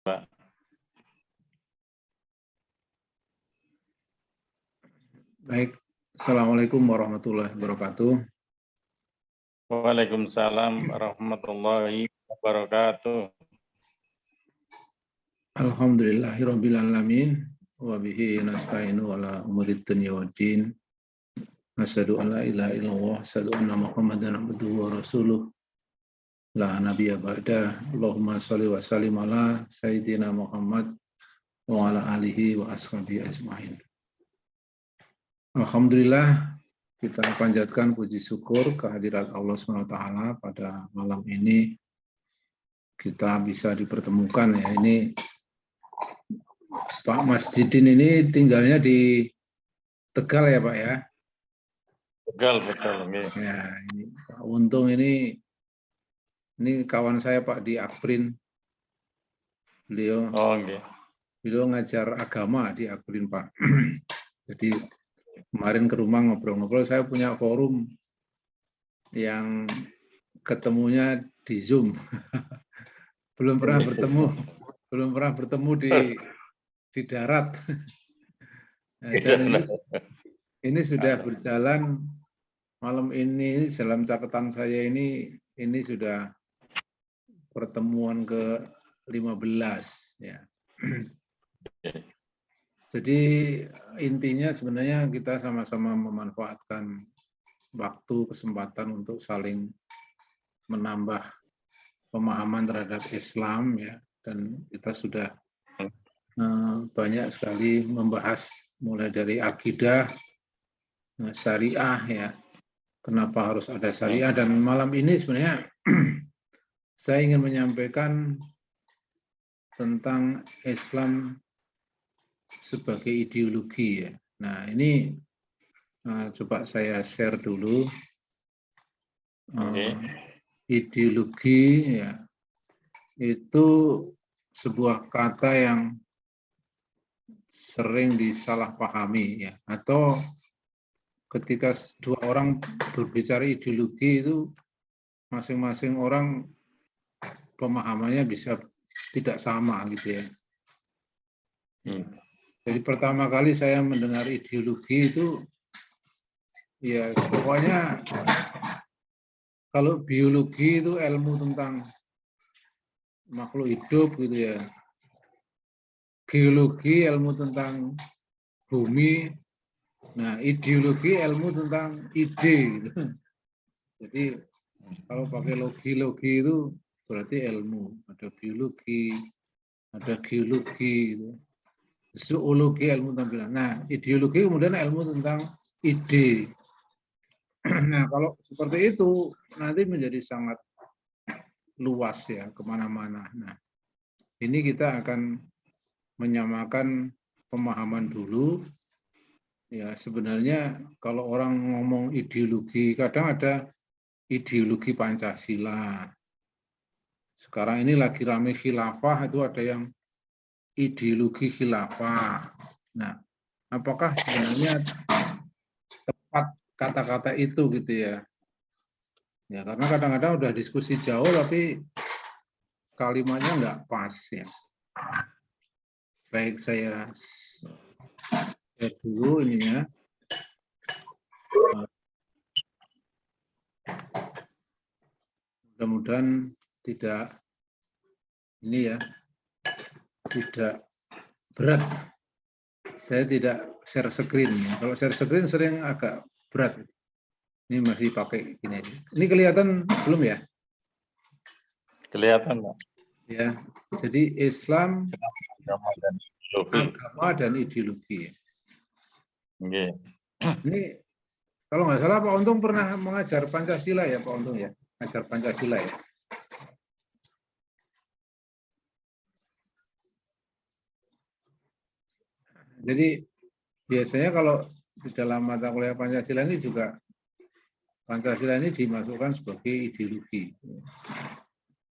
Pak. Baik, Assalamualaikum warahmatullahi wabarakatuh. Waalaikumsalam warahmatullahi wabarakatuh. Alhamdulillahirabbil alamin wa bihi nasta'inu ala umurid dunya waddin. Asyhadu an la ilaha illallah, asyhadu anna Muhammadan abduhu wa rasuluh. La nabiyya ba'da. Allahumma shalli wa sallim ala sayyidina Muhammad wa ala alihi wa ashabihi ajmain. Alhamdulillah, kita panjatkan puji syukur kehadirat Allah SWT pada malam ini. Kita bisa dipertemukan ya. Ini Pak Masjidin ini tinggalnya di Tegal ya Pak ya? Tegal, betul. Ya, ini Pak Untung ini kawan saya Pak di Akprin. Beliau ngajar agama di Akprin Pak. Jadi kemarin ke rumah ngobrol-ngobrol, saya punya forum yang ketemunya di Zoom. belum pernah bertemu di darat. Dan ini sudah berjalan malam ini, dalam catatan saya ini sudah pertemuan ke-15 ya. Jadi intinya sebenarnya kita sama-sama memanfaatkan waktu, kesempatan untuk saling menambah pemahaman terhadap Islam ya, dan kita sudah banyak sekali membahas mulai dari akidah, syariah ya, kenapa harus ada syariah, dan malam ini sebenarnya saya ingin menyampaikan tentang Islam sebagai ideologi ya. Nah ini coba saya share dulu. Ideologi ya, itu sebuah kata yang sering disalahpahami ya, atau ketika dua orang berbicara ideologi itu masing-masing orang pemahamannya bisa tidak sama gitu ya. Jadi pertama kali saya mendengar ideologi itu ya pokoknya kalau biologi itu ilmu tentang makhluk hidup gitu ya. Geologi ilmu tentang bumi. Nah, ideologi ilmu tentang ide gitu. Jadi kalau pakai logi itu berarti ilmu. Ada biologi, ada geologi gitu. Zoologi ilmu tampilan. Nah, ideologi kemudian ilmu tentang ide. Nah, kalau seperti itu nanti menjadi sangat luas ya, kemana-mana. Nah, ini kita akan menyamakan pemahaman dulu. Ya, sebenarnya kalau orang ngomong ideologi, kadang ada ideologi Pancasila. Sekarang ini lagi rame khilafah, itu ada yang ideologi khilafah. Nah, apakah sebenarnya tepat kata-kata itu gitu ya? Ya, karena kadang-kadang udah diskusi jauh tapi kalimatnya nggak pas ya. Baik, saya dulu ininya. Mudah-mudahan tidak ini ya, tidak berat. Saya tidak share screen. Kalau share screen sering agak berat. Ini masih pakai ini. Ini kelihatan belum ya? Kelihatan, Pak. Ya. Jadi Islam, agama dan ideologi. Ini kalau nggak salah Pak Untung pernah mengajar Pancasila ya, Pak Untung ya? Mengajar Pancasila ya. Jadi biasanya kalau di dalam mata kuliah Pancasila ini juga Pancasila ini dimasukkan sebagai ideologi.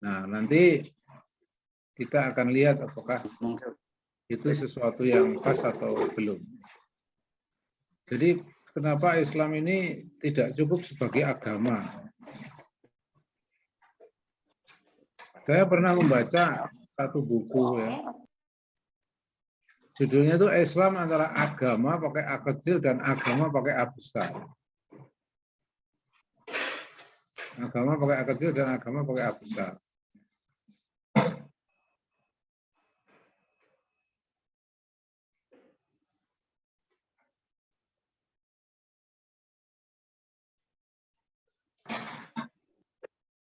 Nah, nanti kita akan lihat apakah itu sesuatu yang pas atau belum. Jadi kenapa Islam ini tidak cukup sebagai agama? Saya pernah membaca satu buku ya. Judulnya itu Islam antara agama pakai A kecil dan agama pakai A besar. Agama pakai A kecil dan agama pakai A besar.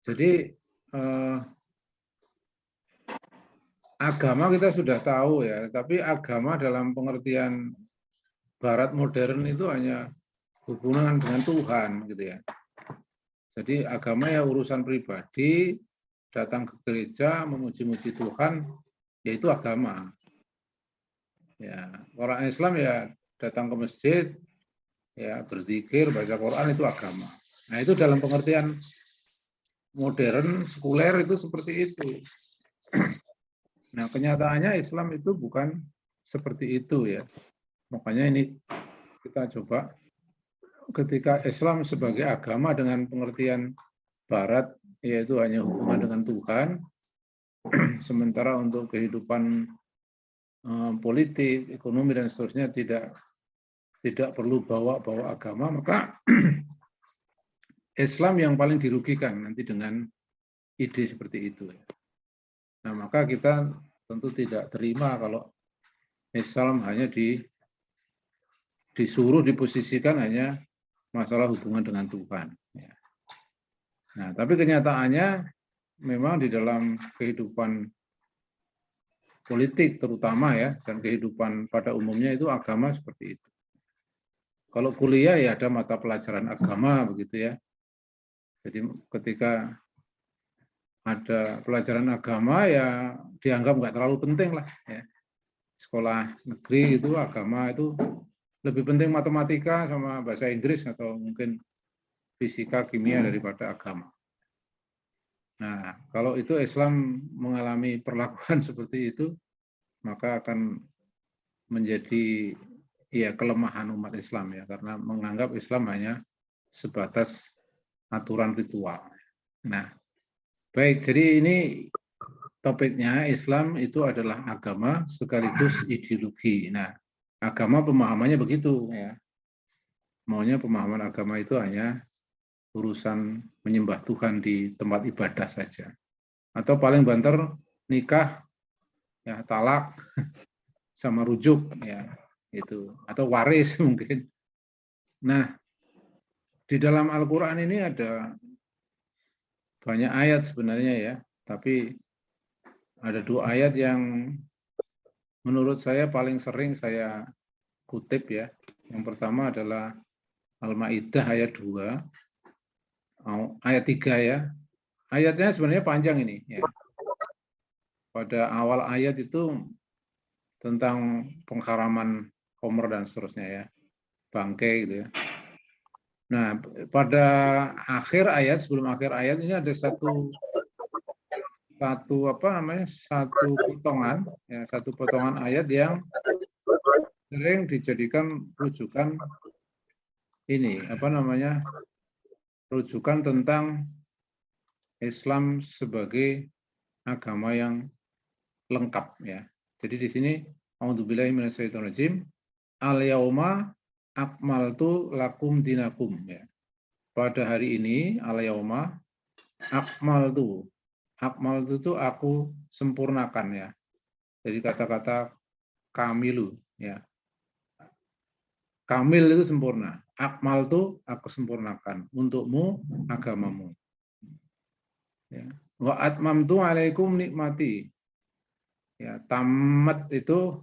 Jadi agama kita sudah tahu ya, tapi agama dalam pengertian Barat modern itu hanya hubungan dengan Tuhan gitu ya. Jadi agama ya urusan pribadi, datang ke gereja memuji-muji Tuhan, yaitu agama. Ya, orang Islam ya datang ke masjid, ya berzikir, baca Quran itu agama. Nah itu dalam pengertian modern, sekuler itu seperti itu. Nah, kenyataannya Islam itu bukan seperti itu ya. Makanya ini kita coba ketika Islam sebagai agama dengan pengertian Barat, yaitu hanya hubungan dengan Tuhan, sementara untuk kehidupan politik, ekonomi dan seterusnya tidak perlu bawa agama, maka Islam yang paling dirugikan nanti dengan ide seperti itu. Nah, maka kita tentu tidak terima kalau Islam hanya disuruh diposisikan hanya masalah hubungan dengan Tuhan. Nah, tapi kenyataannya memang di dalam kehidupan politik terutama ya, dan kehidupan pada umumnya itu agama seperti itu. Kalau kuliah ya ada mata pelajaran agama begitu ya. Jadi ketika ada pelajaran agama ya dianggap nggak terlalu penting lah ya. Sekolah negeri itu agama itu lebih penting matematika sama bahasa Inggris atau mungkin fisika kimia daripada agama. Nah, kalau itu Islam mengalami perlakuan seperti itu, maka akan menjadi ya kelemahan umat Islam ya, karena menganggap Islam hanya sebatas aturan ritual. Nah, baik, jadi ini topiknya Islam itu adalah agama sekaligus ideologi. Nah, agama pemahamannya begitu ya. Maunya pemahaman agama itu hanya urusan menyembah Tuhan di tempat ibadah saja. Atau paling banter nikah, ya talak, sama rujuk ya itu. Atau waris mungkin. Nah, di dalam Al-Quran ini ada banyak ayat sebenarnya ya, tapi ada 2 ayat yang menurut saya paling sering saya kutip ya. Yang pertama adalah Al-Maidah ayat 2, ayat 3 ya. Ayatnya sebenarnya panjang ini ya. Pada awal ayat itu tentang pengharaman Homer dan seterusnya ya, bangkai gitu ya. Nah, pada akhir ayat, sebelum akhir ayat ini ada satu potongan ayat yang sering dijadikan rujukan ini rujukan tentang Islam sebagai agama yang lengkap ya. Jadi di sini a'udzubillahi minasyaitonirrajim, al-yauma akmaltu lakum dinakum ya. Pada hari ini al-yauma akmaltu itu aku sempurnakan ya. Jadi kata-kata kamilu ya. Kamil itu sempurna. Akmal itu aku sempurnakan untukmu agamamu. Ya. Wa atmamtu alaikum nikmati. Ya, tamat itu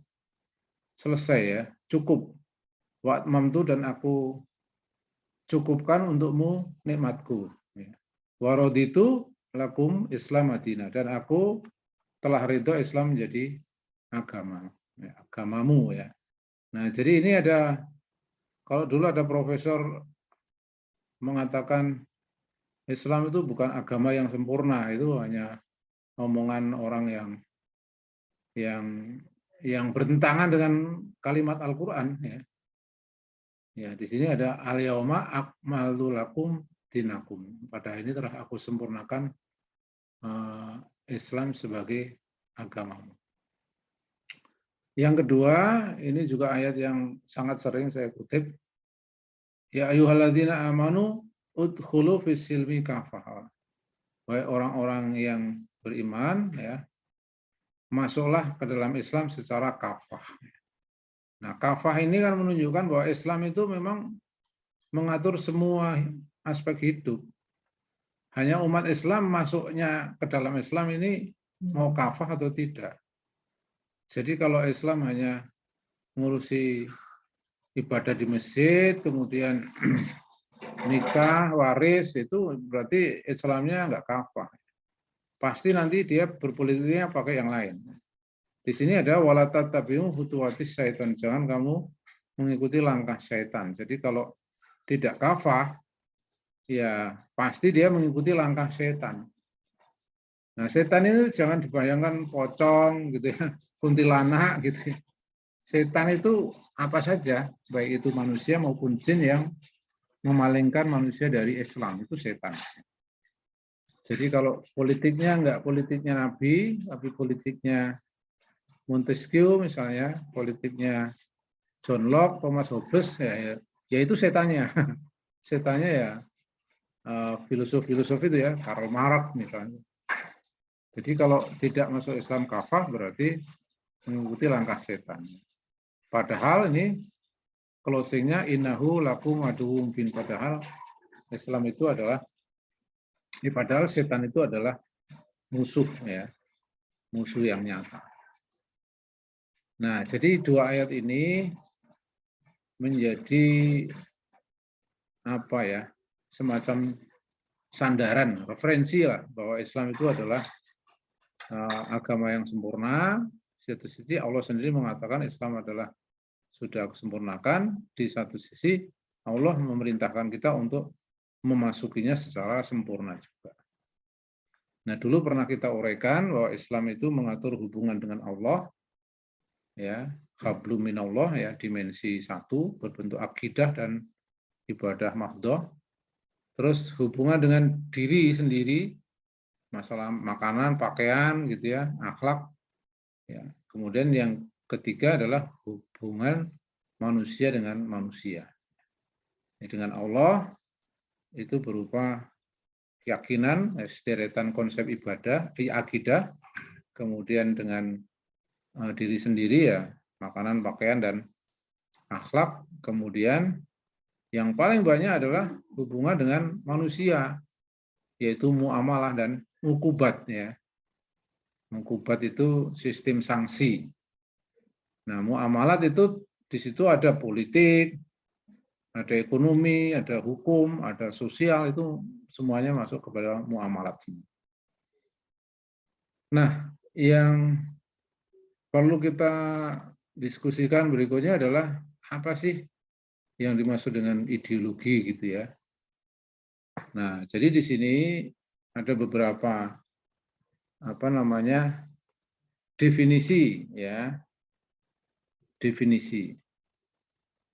selesai ya, cukup. Wa atmamtu dan aku cukupkan untukmu nikmatku. Ya. Wa raditu lakum Islam Madinah, dan aku telah ridho Islam menjadi agama, ya, agamamu ya. Nah, jadi ini ada, kalau dulu ada profesor mengatakan Islam itu bukan agama yang sempurna, itu hanya omongan orang yang bertentangan dengan kalimat Al-Qur'an ya. Ya, di sini ada al-yauma akmaltu lakum dinakum. Pada ini telah aku sempurnakan Islam sebagai agamamu. Yang kedua, ini juga ayat yang sangat sering saya kutip. Ya ayyuhalladzina amanu udkhulu fis silmi kafah. Wahai orang-orang yang beriman, ya, masuklah ke dalam Islam secara kafah. Nah, kafah ini kan menunjukkan bahwa Islam itu memang mengatur semua aspek hidup. Hanya umat Islam masuknya ke dalam Islam ini mau kafah atau tidak. Jadi kalau Islam hanya mengurusi ibadah di masjid, kemudian nikah, waris, itu berarti Islamnya nggak kafah. Pasti nanti dia berpolitiknya pakai yang lain. Di sini ada wala tattabi'u khutuwatis syaitan. Jangan kamu mengikuti langkah syaitan. Jadi kalau tidak kafah, ya pasti dia mengikuti langkah syaitan. Nah, setan itu jangan dibayangkan pocong gitu ya, kuntilanak gitu. Setan itu apa saja, baik itu manusia maupun jin yang memalingkan manusia dari Islam, itu setan. Jadi kalau politiknya enggak politiknya Nabi, tapi politiknya Montesquieu misalnya, politiknya John Locke, Thomas Hobbes, ya itu setannya. Setannya ya filosof-filosof itu ya, Karl Marx misalnya. Jadi kalau tidak masuk Islam kafah berarti mengikuti langkah setan. Padahal ini closingnya innahu lakum aduwwum bin, padahal Islam itu adalah padahal setan itu adalah musuh ya, musuh yang nyata. Nah, jadi dua ayat ini menjadi apa ya, semacam sandaran, referensi lah bahwa Islam itu adalah agama yang sempurna. Di satu sisi Allah sendiri mengatakan Islam adalah sudah sempurnakan, di satu sisi Allah memerintahkan kita untuk memasukinya secara sempurna juga. Nah, dulu pernah kita uraikan bahwa Islam itu mengatur hubungan dengan Allah, ya, hablum minallah, ya, dimensi satu berbentuk akidah dan ibadah mahdoh. Terus hubungan dengan diri sendiri, masalah makanan, pakaian, gitu ya, akhlak. Ya. Kemudian yang ketiga adalah hubungan manusia dengan manusia. Dengan Allah itu berupa keyakinan, sederetan konsep ibadah, akidah, kemudian dengan diri sendiri ya, makanan, pakaian, dan akhlak. Kemudian yang paling banyak adalah hubungan dengan manusia, yaitu muamalah dan mukubat ya. Mukubat itu sistem sanksi. Nah, muamalat itu di situ ada politik, ada ekonomi, ada hukum, ada sosial, itu semuanya masuk kepada muamalat. Nah, yang perlu kita diskusikan berikutnya adalah apa sih yang dimaksud dengan ideologi gitu ya. Nah, jadi di sini ada beberapa definisi ya. Definisi.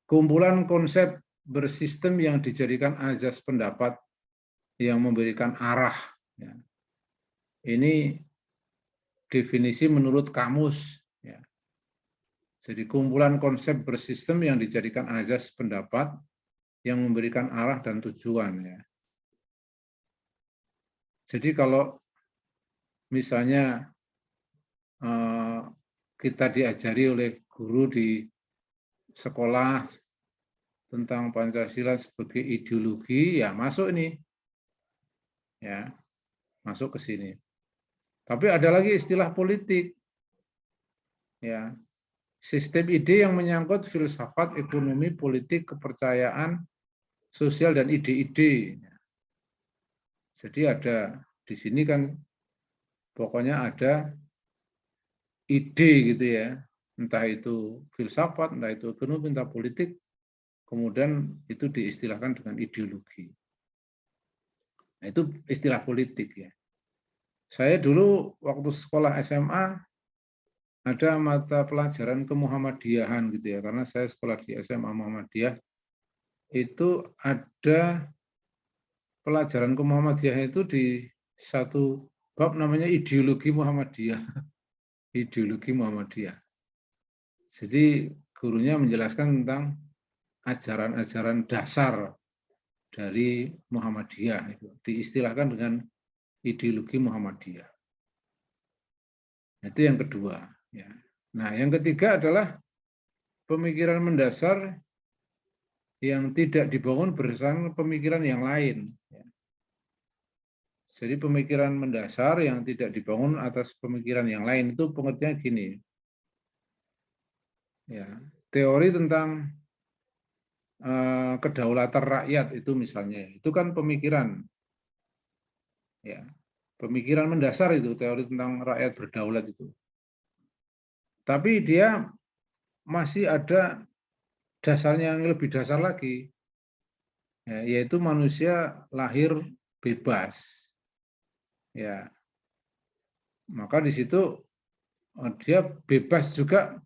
Kumpulan konsep bersistem yang dijadikan azas pendapat yang memberikan arah. Ya. Ini definisi menurut kamus. Ya. Jadi kumpulan konsep bersistem yang dijadikan azas pendapat yang memberikan arah dan tujuan. Ya. Jadi kalau misalnya kita diajari oleh guru di sekolah tentang Pancasila sebagai ideologi, ya masuk ini. Ya, masuk ke sini. Tapi ada lagi istilah politik. Ya. Sistem ide yang menyangkut filsafat, ekonomi, politik, kepercayaan, sosial, dan ide-ide. Jadi ada di sini kan pokoknya ada ide gitu ya. Entah itu filsafat, entah itu ekonomi, entah politik, kemudian itu diistilahkan dengan ideologi. Nah, itu istilah politik ya. Saya dulu waktu sekolah SMA ada mata pelajaran kemuhammadiyahan gitu ya, karena saya sekolah di SMA Muhammadiyah, itu ada pelajaran kemuhammadiyahan itu di satu bab namanya ideologi Muhammadiyah. ideologi Muhammadiyah. Jadi gurunya menjelaskan tentang ajaran-ajaran dasar dari Muhammadiyah, itu diistilahkan dengan ideologi Muhammadiyah. Itu yang kedua. Ya. Nah, yang ketiga adalah pemikiran mendasar yang tidak dibangun berdasarkan pemikiran yang lain. Jadi pemikiran mendasar yang tidak dibangun atas pemikiran yang lain itu pengertiannya gini. Ya, teori tentang kedaulatan rakyat itu misalnya, itu kan pemikiran. Ya, pemikiran mendasar itu teori tentang rakyat berdaulat itu. Tapi dia masih ada dasarnya yang lebih dasar lagi, ya, yaitu manusia lahir bebas. Ya, maka di situ dia bebas juga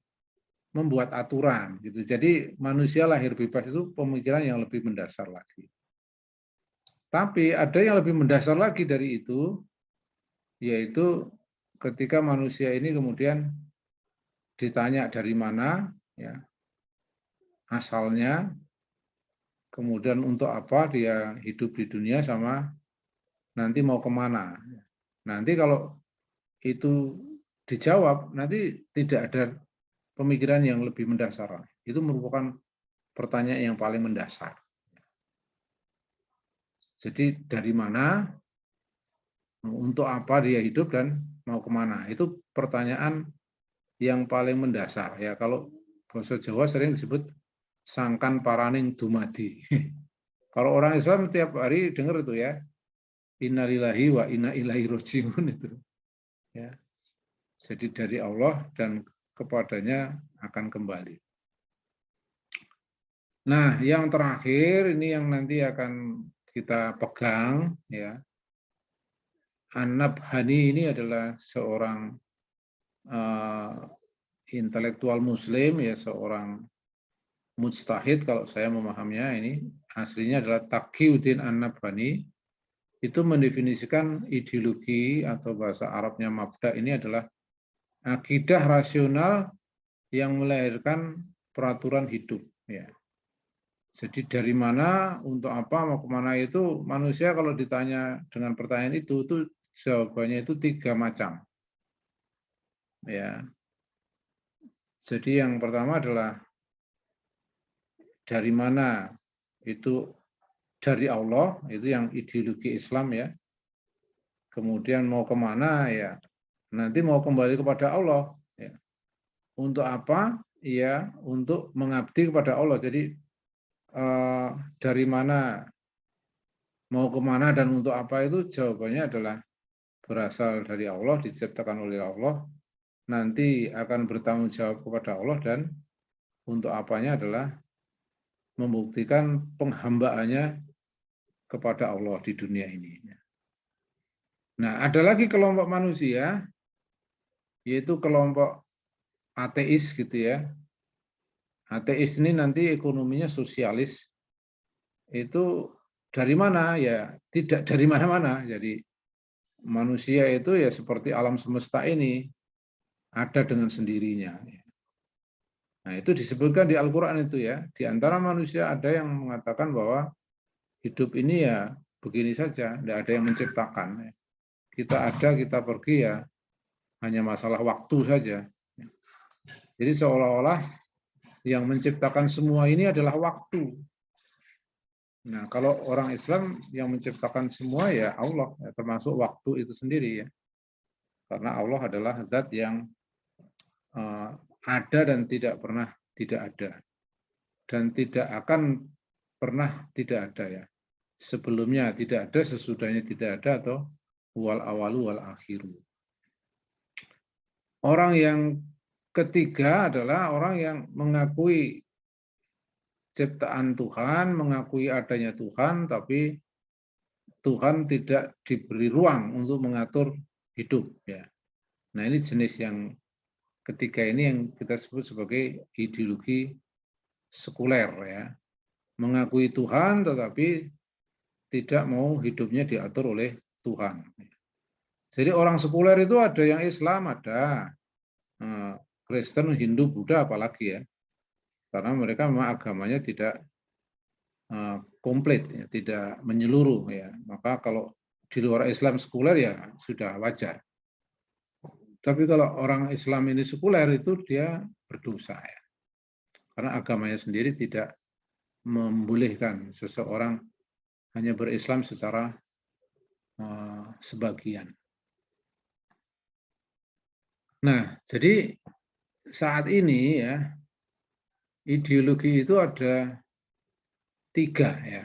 membuat aturan, gitu. Jadi manusia lahir bebas itu pemikiran yang lebih mendasar lagi. Tapi ada yang lebih mendasar lagi dari itu, yaitu ketika manusia ini kemudian ditanya dari mana, ya, asalnya, kemudian untuk apa dia hidup di dunia, sama nanti mau kemana. Nanti kalau itu dijawab, nanti tidak ada pemikiran yang lebih mendasar. Itu merupakan pertanyaan yang paling mendasar. Jadi dari mana, untuk apa dia hidup, dan mau kemana. Itu pertanyaan yang paling mendasar. Ya, kalau bahasa Jawa sering disebut sangkan paraning dumadi. Kalau orang Islam tiap hari dengar itu ya, innalillahi wa inna ilaihi rajiun itu. Ya. Jadi dari Allah dan kepadanya akan kembali. Nah, yang terakhir ini yang nanti akan kita pegang, ya. An-Nabhani ini adalah seorang intelektual Muslim, ya, seorang mujtahid kalau saya memahaminya. Ini aslinya adalah Taqiyuddin An-Nabhani. Itu mendefinisikan ideologi atau bahasa Arabnya mabda ini adalah akidah rasional yang melahirkan peraturan hidup. Ya. Jadi dari mana, untuk apa, mau kemana, itu manusia kalau ditanya dengan pertanyaan itu jawabannya itu 3 macam. Ya. Jadi yang pertama adalah dari mana, itu dari Allah, itu yang ideologi Islam, ya. Kemudian mau kemana, ya nanti mau kembali kepada Allah. Ya. Untuk apa? Ya, untuk mengabdi kepada Allah. Jadi dari mana, mau kemana, dan untuk apa, itu jawabannya adalah berasal dari Allah, diciptakan oleh Allah, nanti akan bertanggung jawab kepada Allah, dan untuk apanya adalah membuktikan penghambaannya kepada Allah di dunia ini. Nah, ada lagi kelompok manusia, yaitu kelompok ateis, gitu ya. Ateis ini nanti ekonominya sosialis. Itu dari mana? Ya, tidak dari mana-mana. Jadi manusia itu ya seperti alam semesta ini, ada dengan sendirinya. Nah, itu disebutkan di Al-Quran itu ya. Di antara manusia ada yang mengatakan bahwa hidup ini ya begini saja, tidak ada yang menciptakan. Kita ada, kita pergi, ya hanya masalah waktu saja. Jadi seolah-olah yang menciptakan semua ini adalah waktu. Nah, kalau orang Islam yang menciptakan semua ya Allah, ya, termasuk waktu itu sendiri, ya. Karena Allah adalah zat yang ada dan tidak pernah tidak ada. Dan tidak akan pernah tidak ada, ya. Sebelumnya tidak ada, sesudahnya tidak ada, atau wal awalu wal akhiru. Orang yang ketiga adalah orang yang mengakui ciptaan Tuhan, mengakui adanya Tuhan, tapi Tuhan tidak diberi ruang untuk mengatur hidup. Ya. Nah, ini jenis yang ketiga ini yang kita sebut sebagai ideologi sekuler, ya. Mengakui Tuhan tetapi tidak mau hidupnya diatur oleh Tuhan. Jadi orang sekuler itu ada yang Islam, ada. Kristen, Hindu, Buddha apalagi ya, karena mereka memang agamanya tidak komplit, ya, tidak menyeluruh ya. Maka kalau di luar Islam sekuler ya sudah wajar. Tapi kalau orang Islam ini sekuler itu dia berdosa ya, karena agamanya sendiri tidak membolehkan seseorang hanya berislam secara sebagian. Nah, jadi saat ini ya ideologi itu ada 3 ya.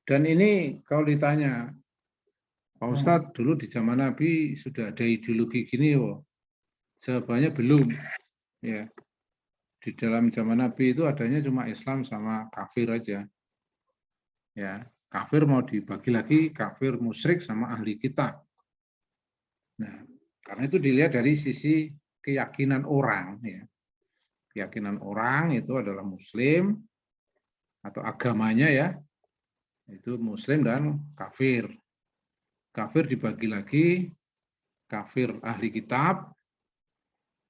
Dan ini kalau ditanya, Pak Ustadz dulu di zaman Nabi sudah ada ideologi gini, jawabannya belum. Ya, di dalam zaman Nabi itu adanya cuma Islam sama kafir aja. Ya, kafir mau dibagi lagi kafir musyrik sama ahli kitab. Nah, karena itu dilihat dari sisi keyakinan orang. Ya. Keyakinan orang itu adalah Muslim atau agamanya ya, itu Muslim dan kafir. Kafir dibagi lagi kafir ahli kitab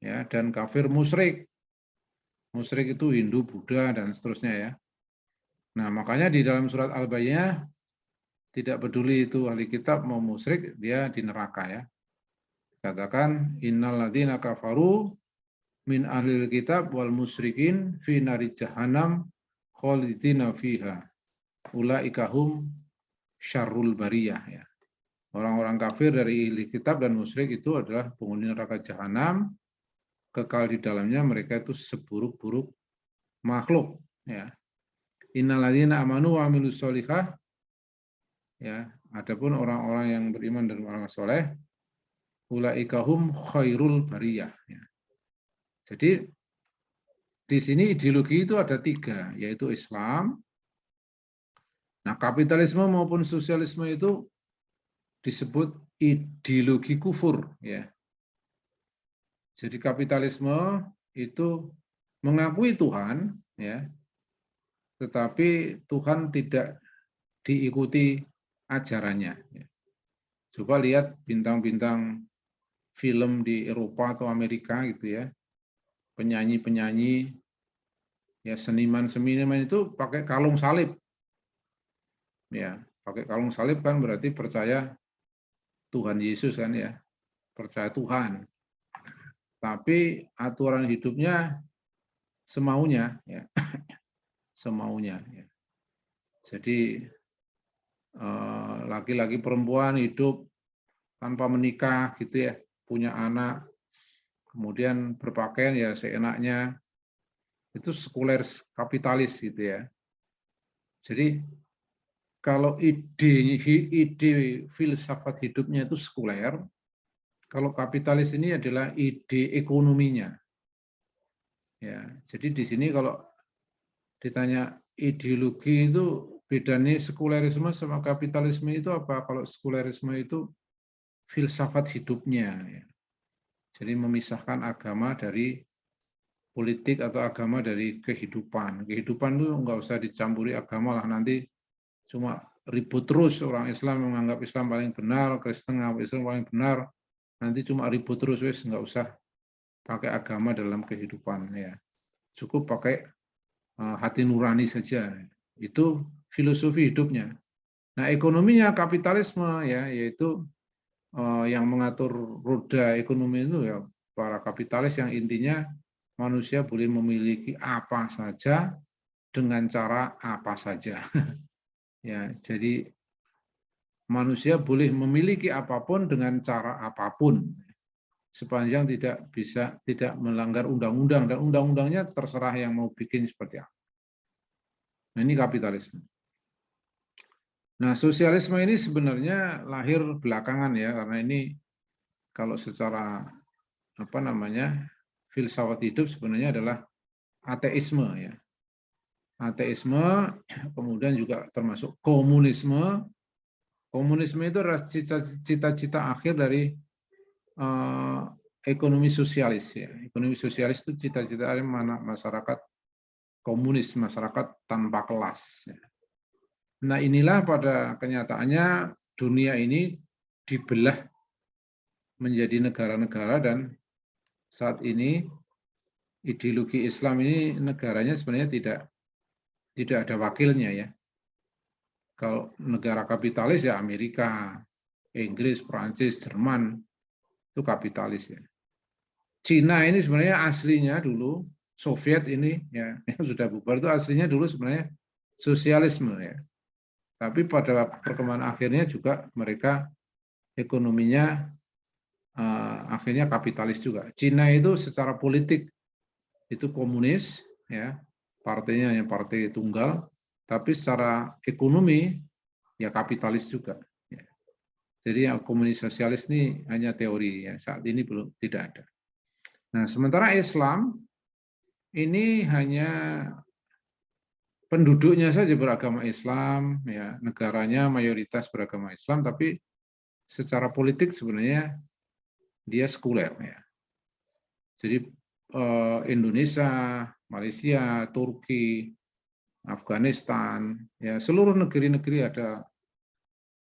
ya dan kafir musyrik. Musyrik itu Hindu, Buddha dan seterusnya ya. Nah, makanya di dalam surat Al-Bayyinah tidak peduli itu ahli kitab mau musyrik, dia di neraka ya. Katakan innalladzina kafaru min ahlil kitab wal musyrikin fi nari jahannam khalidina fiha. Ulaika hum syarrul bariyah ya. Orang-orang kafir dari ahli kitab dan musyrik itu adalah penghuni neraka jahanam, kekal di dalamnya, mereka itu seburuk-buruk makhluk ya. Innalladzina amanu wa amilus sholihah ya, adapun orang-orang yang beriman dan orang soleh, ulaika hum khairul bariyah ya. Jadi di sini ideologi itu ada 3, yaitu Islam. Nah, kapitalisme maupun sosialisme itu disebut ideologi kufur ya. Jadi kapitalisme itu mengakui Tuhan ya, tetapi Tuhan tidak diikuti ajarannya. Coba lihat bintang-bintang film di Eropa atau Amerika gitu ya, penyanyi-penyanyi, ya seniman-seniman itu pakai kalung salib. Ya, pakai kalung salib kan berarti percaya Tuhan Yesus kan ya, percaya Tuhan. Tapi aturan hidupnya semaunya ya, semaunya. Ya. Jadi laki-laki perempuan hidup tanpa menikah gitu ya, punya anak, kemudian berpakaian ya seenaknya, itu sekuler kapitalis gitu ya. Jadi kalau ide filsafat hidupnya itu sekuler, kalau kapitalis ini adalah ide ekonominya. Ya, jadi di sini kalau ditanya ideologi itu bedanya sekulerisme sama kapitalisme itu apa? Kalau sekulerisme itu filsafat hidupnya. Ya. Jadi memisahkan agama dari politik atau agama dari kehidupan. Kehidupan itu nggak usah dicampuri agama lah, nanti cuma ribut terus, orang Islam menganggap Islam paling benar, Kristen menganggap Islam paling benar, nanti cuma ribut terus, wes nggak usah pakai agama dalam kehidupan ya. Cukup pakai hati nurani saja. Itu filosofi hidupnya. Nah, ekonominya kapitalisme ya, yaitu yang mengatur roda ekonomi itu ya para kapitalis yang intinya manusia boleh memiliki apa saja dengan cara apa saja. Ya, jadi manusia boleh memiliki apapun dengan cara apapun sepanjang tidak melanggar undang-undang, dan undang-undangnya terserah yang mau bikin seperti apa. Nah, ini kapitalisme. Nah, sosialisme ini sebenarnya lahir belakangan ya, karena ini kalau secara apa namanya filsafat hidup sebenarnya adalah ateisme ya. Ateisme, kemudian juga termasuk komunisme. Komunisme itu adalah cita-cita akhir dari ekonomi sosialis ya. Ekonomi sosialis itu cita-cita masyarakat komunis, masyarakat tanpa kelas. Ya. Nah, inilah pada kenyataannya dunia ini dibelah menjadi negara-negara dan saat ini ideologi Islam ini negaranya sebenarnya tidak ada wakilnya ya. Kalau negara kapitalis ya Amerika, Inggris, Prancis, Jerman itu kapitalis ya. Cina ini sebenarnya aslinya dulu Soviet ini ya yang sudah bubar itu aslinya dulu sebenarnya sosialisme ya. Tapi pada perkembangan akhirnya juga mereka ekonominya akhirnya kapitalis juga. Cina itu secara politik itu komunis ya, partainya hanya partai tunggal, tapi secara ekonomi ya kapitalis juga. Ya. Jadi yang komunis sosialis ini hanya teori ya, saat ini belum tidak ada. Nah, sementara Islam ini hanya penduduknya saja beragama Islam, ya negaranya mayoritas beragama Islam, tapi secara politik sebenarnya dia sekuler ya. Jadi Indonesia, Malaysia, Turki, Afghanistan, ya seluruh negeri-negeri ada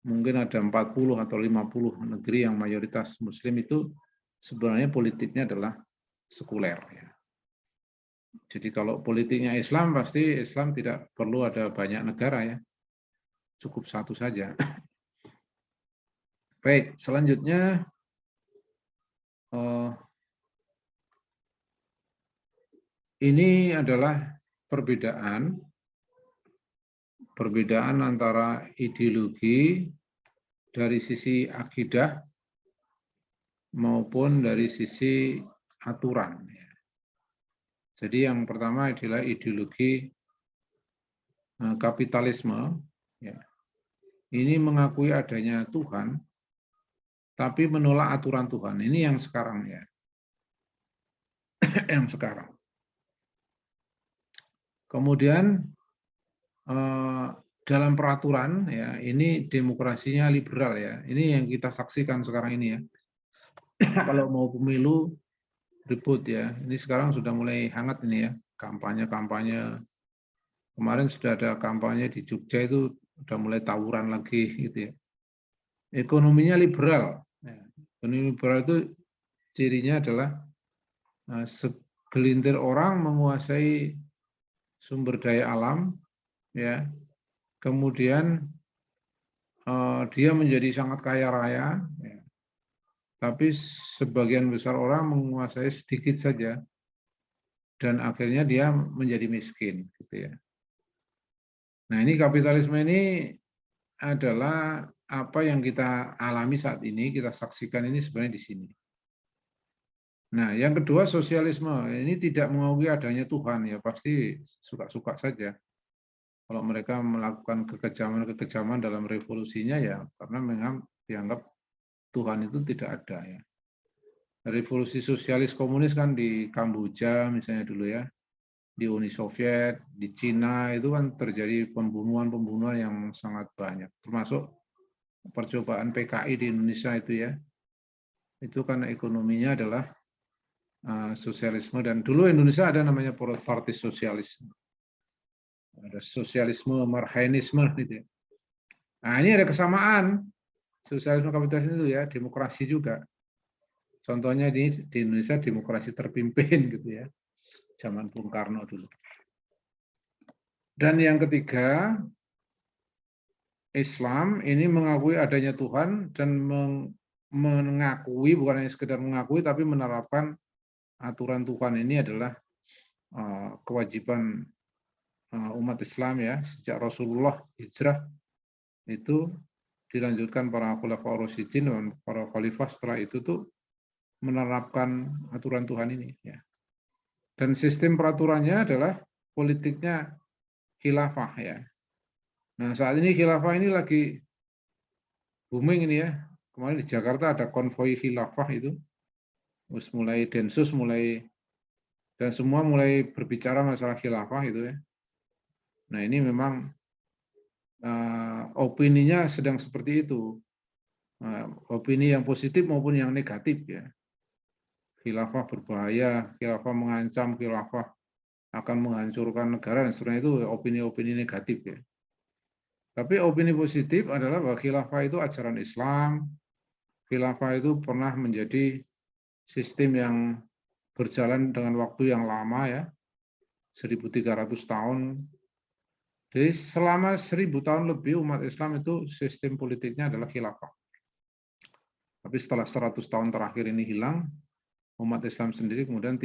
mungkin ada 40 atau 50 negeri yang mayoritas Muslim itu sebenarnya politiknya adalah sekuler. Ya. Jadi kalau politiknya Islam pasti Islam tidak perlu ada banyak negara ya, cukup satu saja. Baik, selanjutnya ini adalah perbedaan antara ideologi dari sisi akidah maupun dari sisi aturan. Jadi yang pertama adalah ideologi kapitalisme. Ini mengakui adanya Tuhan, tapi menolak aturan Tuhan. Ini yang sekarang ya, yang sekarang. Kemudian dalam peraturan ya ini demokrasinya liberal ya. Ini yang kita saksikan sekarang ini ya. Kalau mau pemilu ribut ya. Ini sekarang sudah mulai hangat ini ya, kampanye-kampanye. Kemarin sudah ada kampanye di Jogja itu sudah mulai tawuran lagi gitu ya. Ekonominya liberal. Ekonomi liberal itu cirinya adalah segelintir orang menguasai sumber daya alam ya. Kemudian dia menjadi sangat kaya raya ya. Tapi sebagian besar orang menguasai sedikit saja dan akhirnya dia menjadi miskin gitu ya. Nah, ini kapitalisme ini adalah apa yang kita alami saat ini, kita saksikan ini sebenarnya di sini. Nah, yang kedua sosialisme. Ini tidak mengakui adanya Tuhan ya, pasti suka-suka saja. Kalau mereka melakukan kekejaman-kekejaman dalam revolusinya ya karena memang dianggap Tuhan itu tidak ada ya. Revolusi sosialis komunis kan di Kamboja misalnya dulu ya, di Uni Soviet, di Cina itu kan terjadi pembunuhan-pembunuhan yang sangat banyak, termasuk percobaan PKI di Indonesia itu ya. Itu karena ekonominya adalah sosialisme dan dulu Indonesia ada namanya Partai Sosialis. Ada sosialisme, marxisme gitu ya. Nah, ini ada kesamaan sosialisme kapitalisme itu ya, demokrasi juga. Contohnya di Indonesia demokrasi terpimpin gitu ya. Zaman Bung Karno dulu. Dan yang ketiga, Islam ini mengakui adanya Tuhan dan mengakui, bukan hanya sekedar mengakui, tapi menerapkan aturan Tuhan ini adalah kewajiban umat Islam ya. Sejak Rasulullah hijrah itu dilanjutkan para khulafaur rasyidin dan para khalifah setelah itu tuh menerapkan aturan Tuhan ini ya. Dan sistem peraturannya adalah politiknya khilafah ya. Nah, saat ini khilafah ini lagi booming ini ya. Kemarin di Jakarta ada konvoi khilafah itu. Terus mulai Densus dan semua mulai berbicara masalah khilafah itu ya. Nah, ini memang opininya sedang seperti itu. Opini yang positif maupun yang negatif ya. Khilafah berbahaya, khilafah mengancam, khilafah akan menghancurkan negara dan seterusnya, itu opini-opini negatif ya. Tapi opini positif adalah bahwa khilafah itu ajaran Islam, khilafah itu pernah menjadi sistem yang berjalan dengan waktu yang lama ya, 1.300 tahun. Jadi selama 1.000 tahun lebih umat Islam itu sistem politiknya adalah khilafah. Tapi setelah 100 tahun terakhir ini hilang, umat Islam sendiri kemudian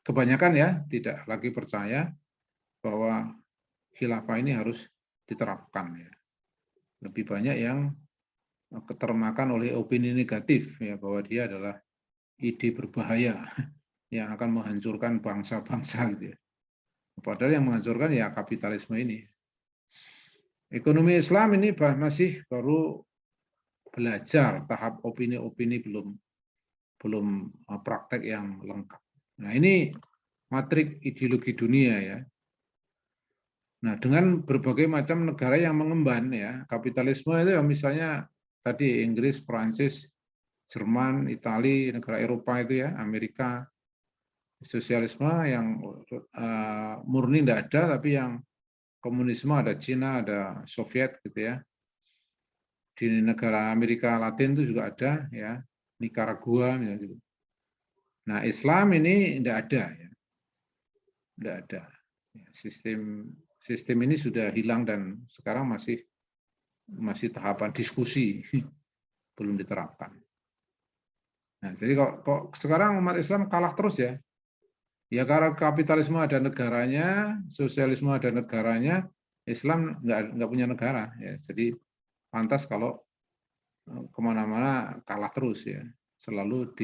kebanyakan ya, tidak lagi percaya bahwa khilafah ini harus diterapkan ya. Lebih banyak yang ketermakan oleh opini negatif ya, bahwa dia adalah ide berbahaya yang akan menghancurkan bangsa-bangsa gitu ya. Padahal yang menghancurkan ya kapitalisme ini. Ekonomi Islam ini masih baru belajar, tahap opini-opini belum praktek yang lengkap. Nah, ini matrik ideologi dunia ya. Nah, dengan berbagai macam negara yang mengemban ya, kapitalisme itu ya, misalnya tadi Inggris, Perancis, Jerman, Italia, negara Eropa itu ya, Amerika. Sosialisme yang murni tidak ada, tapi yang komunisme ada Cina, ada Soviet gitu ya. Di negara Amerika Latin itu juga ada ya, Nicaragua gitu. Nah, Islam ini tidak ada ya. Tidak ada. Sistem ini sudah hilang dan sekarang masih tahapan diskusi, belum diterapkan. Nah, jadi kok sekarang umat Islam kalah terus ya. Ya karena kapitalisme ada negaranya, sosialisme ada negaranya, Islam nggak punya negara ya. Jadi pantas kalau kemana-mana kalah terus ya, selalu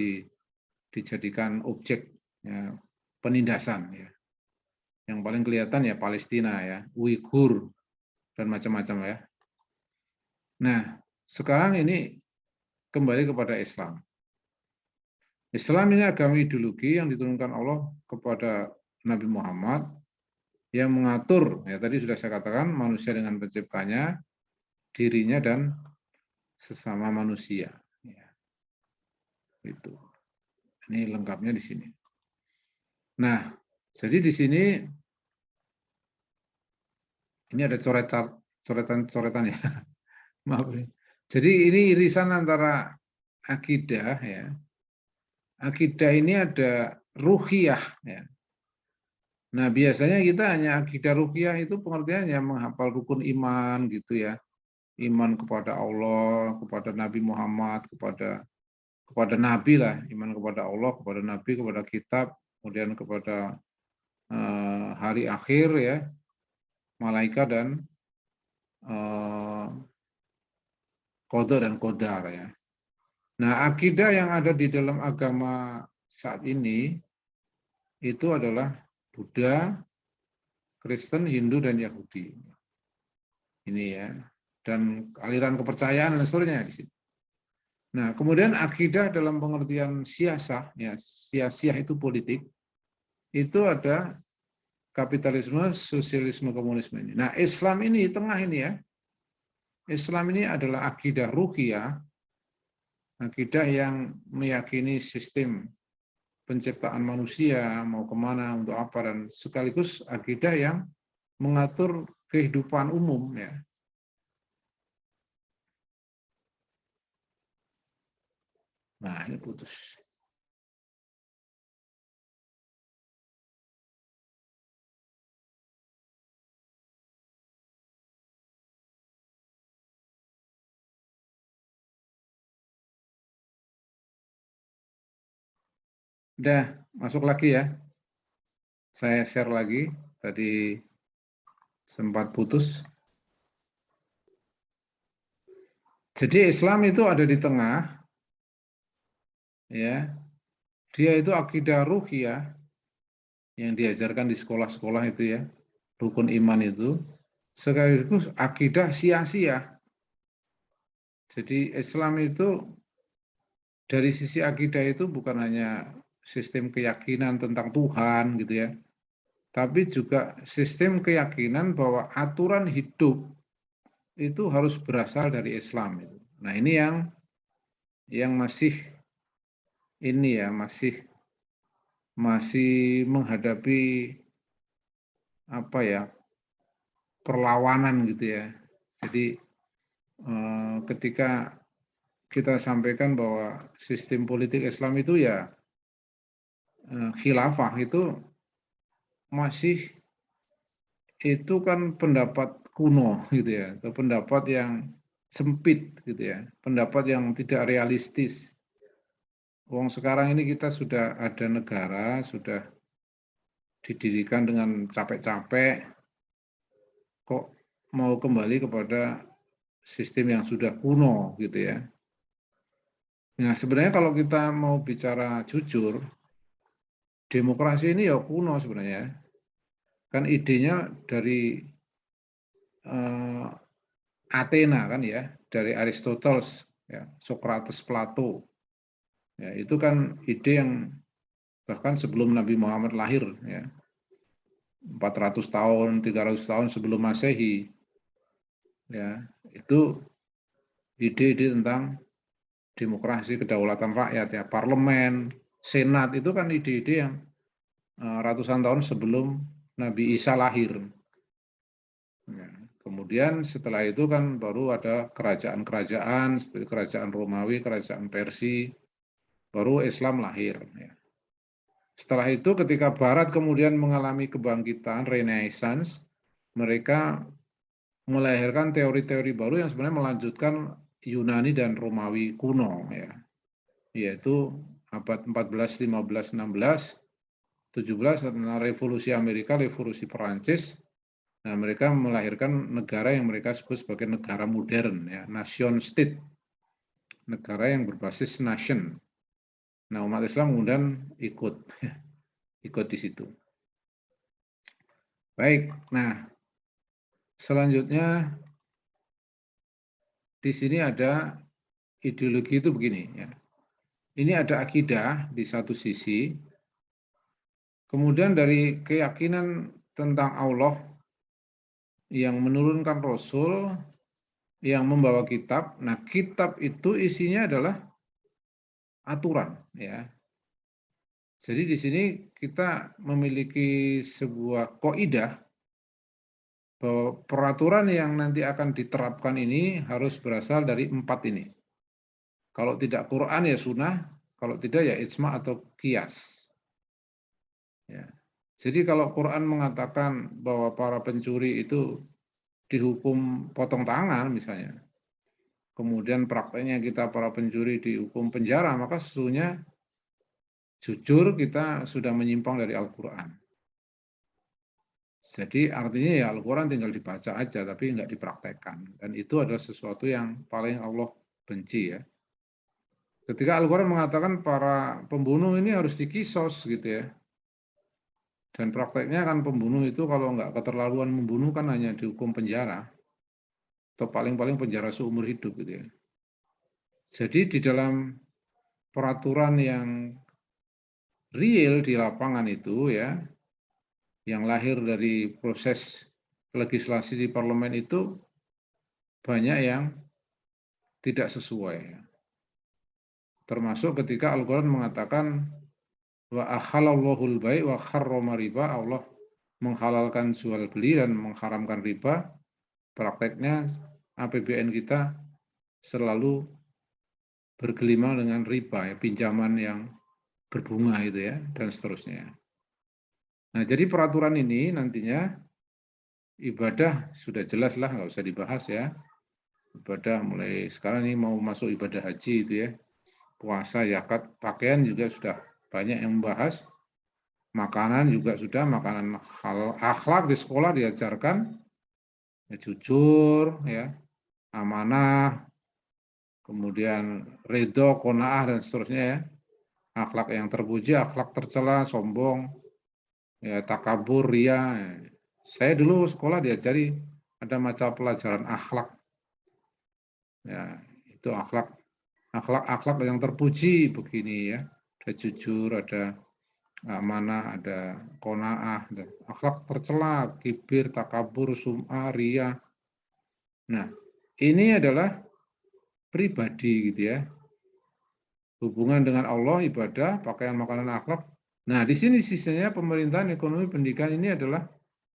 dijadikan objek ya, penindasan ya. Yang paling kelihatan ya Palestina ya, Uighur dan macam-macam ya. Nah sekarang ini kembali kepada Islam. Islam ini agama ideologi yang diturunkan Allah kepada Nabi Muhammad yang mengatur, ya tadi sudah saya katakan, manusia dengan penciptanya, dirinya dan sesama manusia. Ya. Itu. Ini lengkapnya di sini. Nah, jadi di sini ini ada coretan ya. Maaf. Jadi ini irisan antara akidah ya. Akidah ini ada ruhiyah ya. Nah, biasanya kita hanya akidah ruhiyah itu pengertiannya menghafal rukun iman gitu ya. Iman kepada Allah, kepada Nabi Muhammad, kepada Nabi lah, iman kepada Allah, kepada Nabi, kepada kitab, kemudian kepada hari akhir ya, malaikat dan qada dan qadar ya. Nah, akidah yang ada di dalam agama saat ini itu adalah Buddha, Kristen, Hindu, dan Yahudi. Ini ya, dan aliran kepercayaan dan seterusnya di sini. Nah, kemudian akidah dalam pengertian siasah, ya, siasah itu politik, itu ada kapitalisme, sosialisme, komunisme ini. Nah, Islam ini tengah ini ya. Islam ini adalah akidah ruhiyah, akidah yang meyakini sistem penciptaan manusia mau kemana, untuk apa, dan sekaligus akidah yang mengatur kehidupan umum ya. Nah, ini putus. Udah, masuk lagi ya. Saya share lagi. Tadi sempat putus. Jadi Islam itu ada di tengah. Ya. Dia itu akidah ruhiyah yang diajarkan di sekolah-sekolah itu ya. Rukun iman itu. Sekaligus akidah sia-sia. Jadi Islam itu dari sisi akidah itu bukan hanya sistem keyakinan tentang Tuhan gitu ya, tapi juga sistem keyakinan bahwa aturan hidup itu harus berasal dari Islam. Nah ini yang masih ini ya masih menghadapi apa ya perlawanan gitu ya. Jadi ketika kita sampaikan bahwa sistem politik Islam itu ya khilafah itu masih itu kan pendapat kuno gitu ya, atau pendapat yang sempit gitu ya, pendapat yang tidak realistis. Wong sekarang ini kita sudah ada negara, sudah didirikan dengan capek-capek, kok mau kembali kepada sistem yang sudah kuno gitu ya. Nah sebenarnya kalau kita mau bicara jujur, demokrasi ini ya kuno sebenarnya. Kan idenya dari Athena kan ya, dari Aristoteles, ya, Socrates, Plato. Ya, itu kan ide yang bahkan sebelum Nabi Muhammad lahir, ya, 400 tahun, 300 tahun sebelum Masehi, ya, itu ide-ide tentang demokrasi, kedaulatan rakyat, ya, parlemen, senat itu kan ide-ide yang ratusan tahun sebelum Nabi Isa lahir. Ya. Kemudian setelah itu kan baru ada kerajaan-kerajaan seperti kerajaan Romawi, kerajaan Persia, baru Islam lahir. Ya. Setelah itu ketika Barat kemudian mengalami kebangkitan, Renaissance, mereka melahirkan teori-teori baru yang sebenarnya melanjutkan Yunani dan Romawi kuno, ya, yaitu abad 14, 15, 16, 17 tentang revolusi Amerika, revolusi Perancis. Nah, mereka melahirkan negara yang mereka sebut sebagai negara modern, ya, nation state, negara yang berbasis nation. Nah, umat Islam kemudian ikut di situ. Baik, nah selanjutnya di sini ada ideologi itu begini, ya. Ini ada akidah di satu sisi, kemudian dari keyakinan tentang Allah yang menurunkan Rasul, yang membawa kitab. Nah, kitab itu isinya adalah aturan, ya. Jadi di sini kita memiliki sebuah kaidah bahwa peraturan yang nanti akan diterapkan ini harus berasal dari 4 ini. Kalau tidak Quran ya sunnah, kalau tidak ya ijma atau qiyas. Ya. Jadi kalau Quran mengatakan bahwa para pencuri itu dihukum potong tangan misalnya, kemudian prakteknya kita para pencuri dihukum penjara, maka sesungguhnya jujur kita sudah menyimpang dari Al-Quran. Jadi artinya ya Al-Quran tinggal dibaca aja, tapi nggak dipraktekkan. Dan itu adalah sesuatu yang paling Allah benci, ya. Ketika Al-Quran mengatakan para pembunuh ini harus dikisos gitu ya. Dan prakteknya kan pembunuh itu kalau nggak keterlaluan membunuh kan hanya dihukum penjara. Atau paling-paling penjara seumur hidup gitu ya. Jadi di dalam peraturan yang real di lapangan itu ya, yang lahir dari proses legislasi di parlemen itu banyak yang tidak sesuai. Termasuk ketika Al-Quran mengatakan wa ahalallahul bai' wa harrama riba, Allah menghalalkan jual beli dan mengharamkan riba. Prakteknya APBN kita selalu bergelimang dengan riba, ya, pinjaman yang berbunga itu ya, dan seterusnya. Nah, jadi peraturan ini nantinya ibadah sudah jelas lah, nggak usah dibahas ya. Ibadah mulai sekarang ini mau masuk ibadah haji itu ya, puasa, zakat, pakaian juga sudah banyak yang membahas. Makanan juga sudah, makanan halal, akhlak di sekolah diajarkan, ya, jujur, ya, amanah, kemudian ridho, qanaah dan seterusnya ya. Akhlak yang terpuji, akhlak tercela, sombong, ya, takabur, ria. Saya dulu sekolah diajari ada mata pelajaran akhlak. Ya, itu akhlak yang terpuji begini ya. Ada jujur, ada amanah, ada qanaah, ada akhlak tercela, kibir, takabur, sum'ah, ria. Nah, ini adalah pribadi gitu ya. Hubungan dengan Allah, ibadah, pakaian, makanan, akhlak. Nah, di sini sisanya pemerintahan, ekonomi, pendidikan ini adalah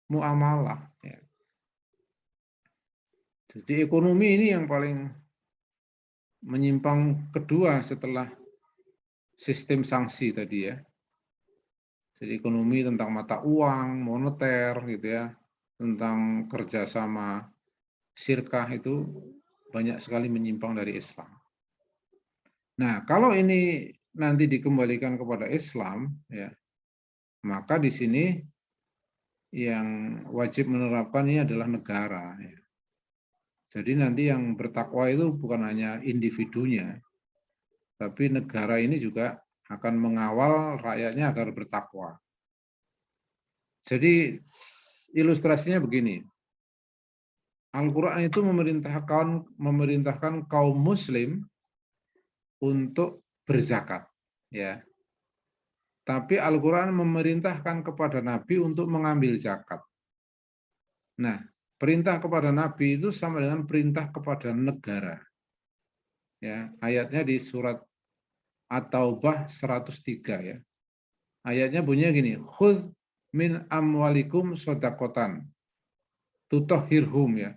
muamalah. Ya. Jadi ekonomi ini yang paling menyimpang kedua setelah sistem sanksi tadi ya. Jadi ekonomi tentang mata uang, moneter gitu ya, tentang kerjasama syirkah itu banyak sekali menyimpang dari Islam. Nah, kalau ini nanti dikembalikan kepada Islam, ya, maka di sini yang wajib menerapkan ini adalah negara. Ya. Jadi nanti yang bertakwa itu bukan hanya individunya, tapi negara ini juga akan mengawal rakyatnya agar bertakwa. Jadi ilustrasinya begini, Al-Quran itu memerintahkan kaum muslim untuk berzakat. Ya. Tapi Al-Quran memerintahkan kepada Nabi untuk mengambil zakat. Nah, perintah kepada Nabi itu sama dengan perintah kepada negara. Ya, ayatnya di surat At-Taubah 103 ya. Ayatnya bunyinya gini, khudz min amwalikum sodakotan tutahhirhum ya.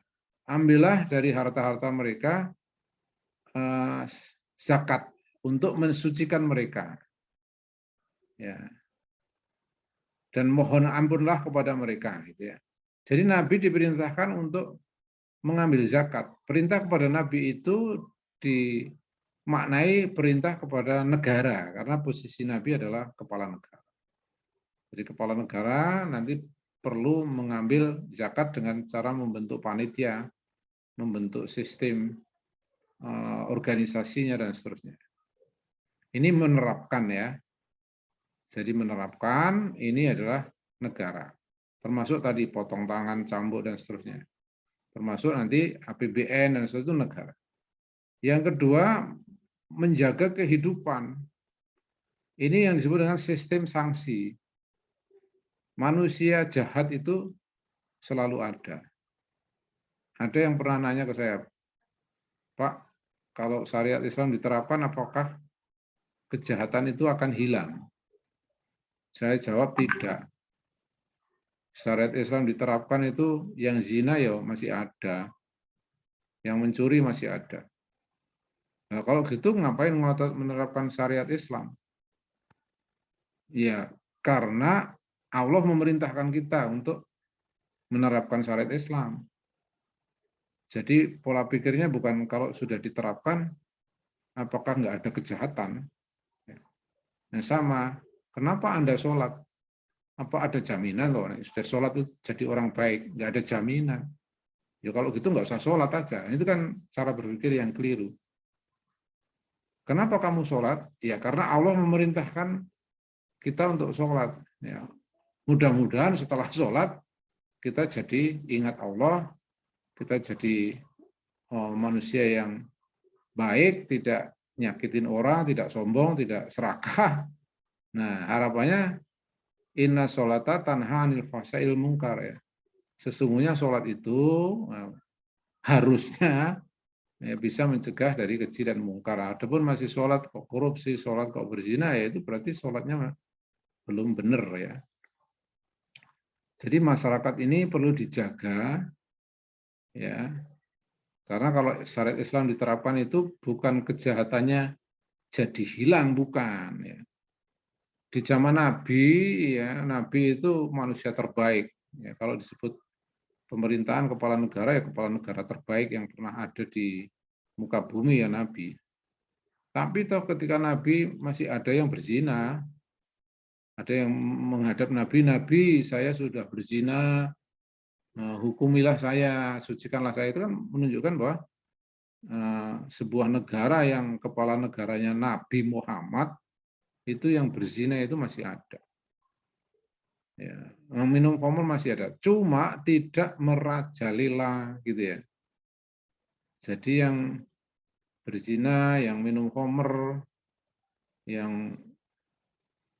Ambillah dari harta-harta mereka zakat untuk mensucikan mereka. Ya. Dan mohon ampunlah kepada mereka gitu ya. Jadi Nabi diperintahkan untuk mengambil zakat. Perintah kepada Nabi itu dimaknai perintah kepada negara karena posisi Nabi adalah kepala negara. Jadi kepala negara nanti perlu mengambil zakat dengan cara membentuk panitia, membentuk sistem organisasinya dan seterusnya. Ini menerapkan ya. Jadi menerapkan ini adalah negara. Termasuk tadi potong tangan, cambuk dan seterusnya. Termasuk nanti APBN dan seterusnya itu negara. Yang kedua, menjaga kehidupan. Ini yang disebut dengan sistem sanksi. Manusia jahat itu selalu ada. Ada yang pernah nanya ke saya, Pak, kalau syariat Islam diterapkan, apakah kejahatan itu akan hilang? Saya jawab tidak. Syariat Islam diterapkan itu yang zina ya masih ada, yang mencuri masih ada. Nah, kalau gitu ngapain menerapkan syariat Islam? Ya, karena Allah memerintahkan kita untuk menerapkan syariat Islam. Jadi pola pikirnya bukan kalau sudah diterapkan, apakah nggak ada kejahatan? Nah sama, kenapa Anda sholat? Apa ada jaminan loh? Sudah sholat itu jadi orang baik, nggak ada jaminan. Ya kalau gitu nggak usah sholat aja. Itu kan cara berpikir yang keliru. Kenapa kamu sholat? Ya karena Allah memerintahkan kita untuk sholat. Ya. Mudah-mudahan setelah sholat kita jadi ingat Allah, kita jadi manusia yang baik, tidak nyakitin orang, tidak sombong, tidak serakah. Nah harapannya inna sholata tanha anil fahsyail munkar ya. Sesungguhnya sholat itu harusnya ya, bisa mencegah dari keji dan mungkar. Adapun masih sholat kok korupsi, sholat kok berzina, ya itu berarti sholatnya belum benar ya. Jadi masyarakat ini perlu dijaga, ya, karena kalau syariat Islam diterapkan itu bukan kejahatannya jadi hilang, bukan. Ya. Di zaman Nabi, ya Nabi itu manusia terbaik. Ya, kalau disebut pemerintahan kepala negara, ya kepala negara terbaik yang pernah ada di muka bumi ya Nabi. Tapi toh ketika Nabi masih ada yang berzina, ada yang menghadap Nabi, Nabi saya sudah berzina, hukumilah saya, sucikanlah saya, itu kan menunjukkan bahwa sebuah negara yang kepala negaranya Nabi Muhammad itu yang berzina itu masih ada. Ya, minum khamr masih ada, cuma tidak merajalela gitu ya. Jadi yang berzina, yang minum khamr, yang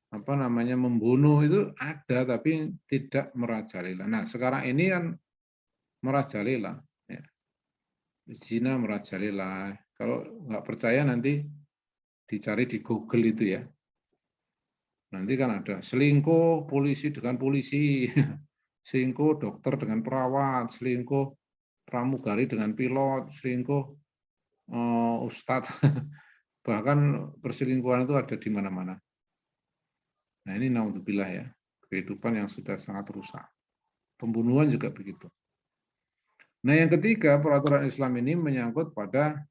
apa namanya membunuh itu ada tapi tidak merajalela. Nah sekarang ini kan merajalela, ya. Zina merajalela. Kalau nggak percaya nanti dicari di Google itu ya. Nanti kan ada selingkuh polisi dengan polisi, selingkuh dokter dengan perawat, selingkuh pramugari dengan pilot, selingkuh ustadz. Bahkan perselingkuhan itu ada di mana-mana. Nah ini naudzubillah ya, kehidupan yang sudah sangat rusak. Pembunuhan juga begitu. Nah yang ketiga, peraturan Islam ini menyangkut pada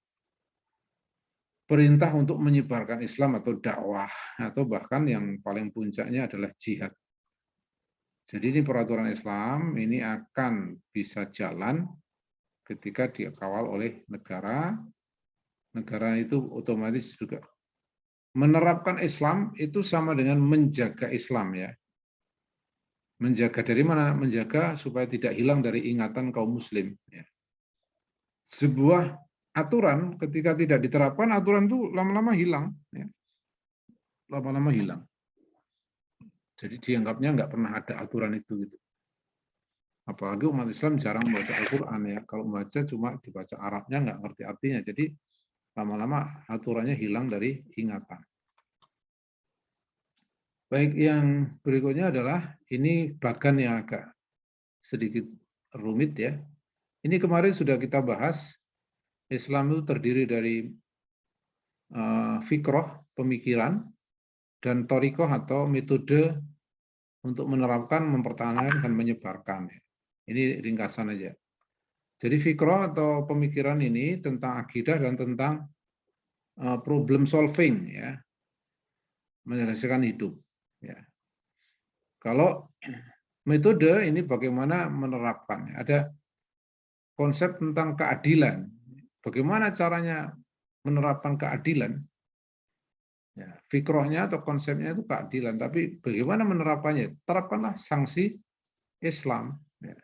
perintah untuk menyebarkan Islam atau dakwah, atau bahkan yang paling puncaknya adalah jihad. Jadi ini peraturan Islam ini akan bisa jalan ketika dikawal oleh negara. Negara itu otomatis juga menerapkan Islam itu sama dengan menjaga Islam ya. Menjaga dari mana? Menjaga supaya tidak hilang dari ingatan kaum muslim. Ya. Sebuah aturan ketika tidak diterapkan, aturan itu lama-lama hilang. Ya. Lama-lama hilang. Jadi dianggapnya nggak pernah ada aturan itu. Gitu. Apalagi umat Islam jarang membaca Al-Quran ya. Kalau membaca cuma dibaca Arabnya, nggak ngerti artinya. Jadi lama-lama aturannya hilang dari ingatan. Baik, yang berikutnya adalah ini bagan yang agak sedikit rumit ya. Ini kemarin sudah kita bahas, Islam itu terdiri dari fikroh, pemikiran, dan torikoh atau metode untuk menerapkan, mempertahankan, dan menyebarkan. Ini ringkasan aja. Jadi fikroh atau pemikiran ini tentang akidah dan tentang problem solving, ya, menyelesaikan hidup. Ya. Kalau metode ini bagaimana menerapkan? Ada konsep tentang keadilan. Bagaimana caranya menerapkan keadilan? Ya, fikrohnya atau konsepnya itu keadilan, tapi bagaimana menerapkannya? Terapkanlah sanksi Islam. Ya.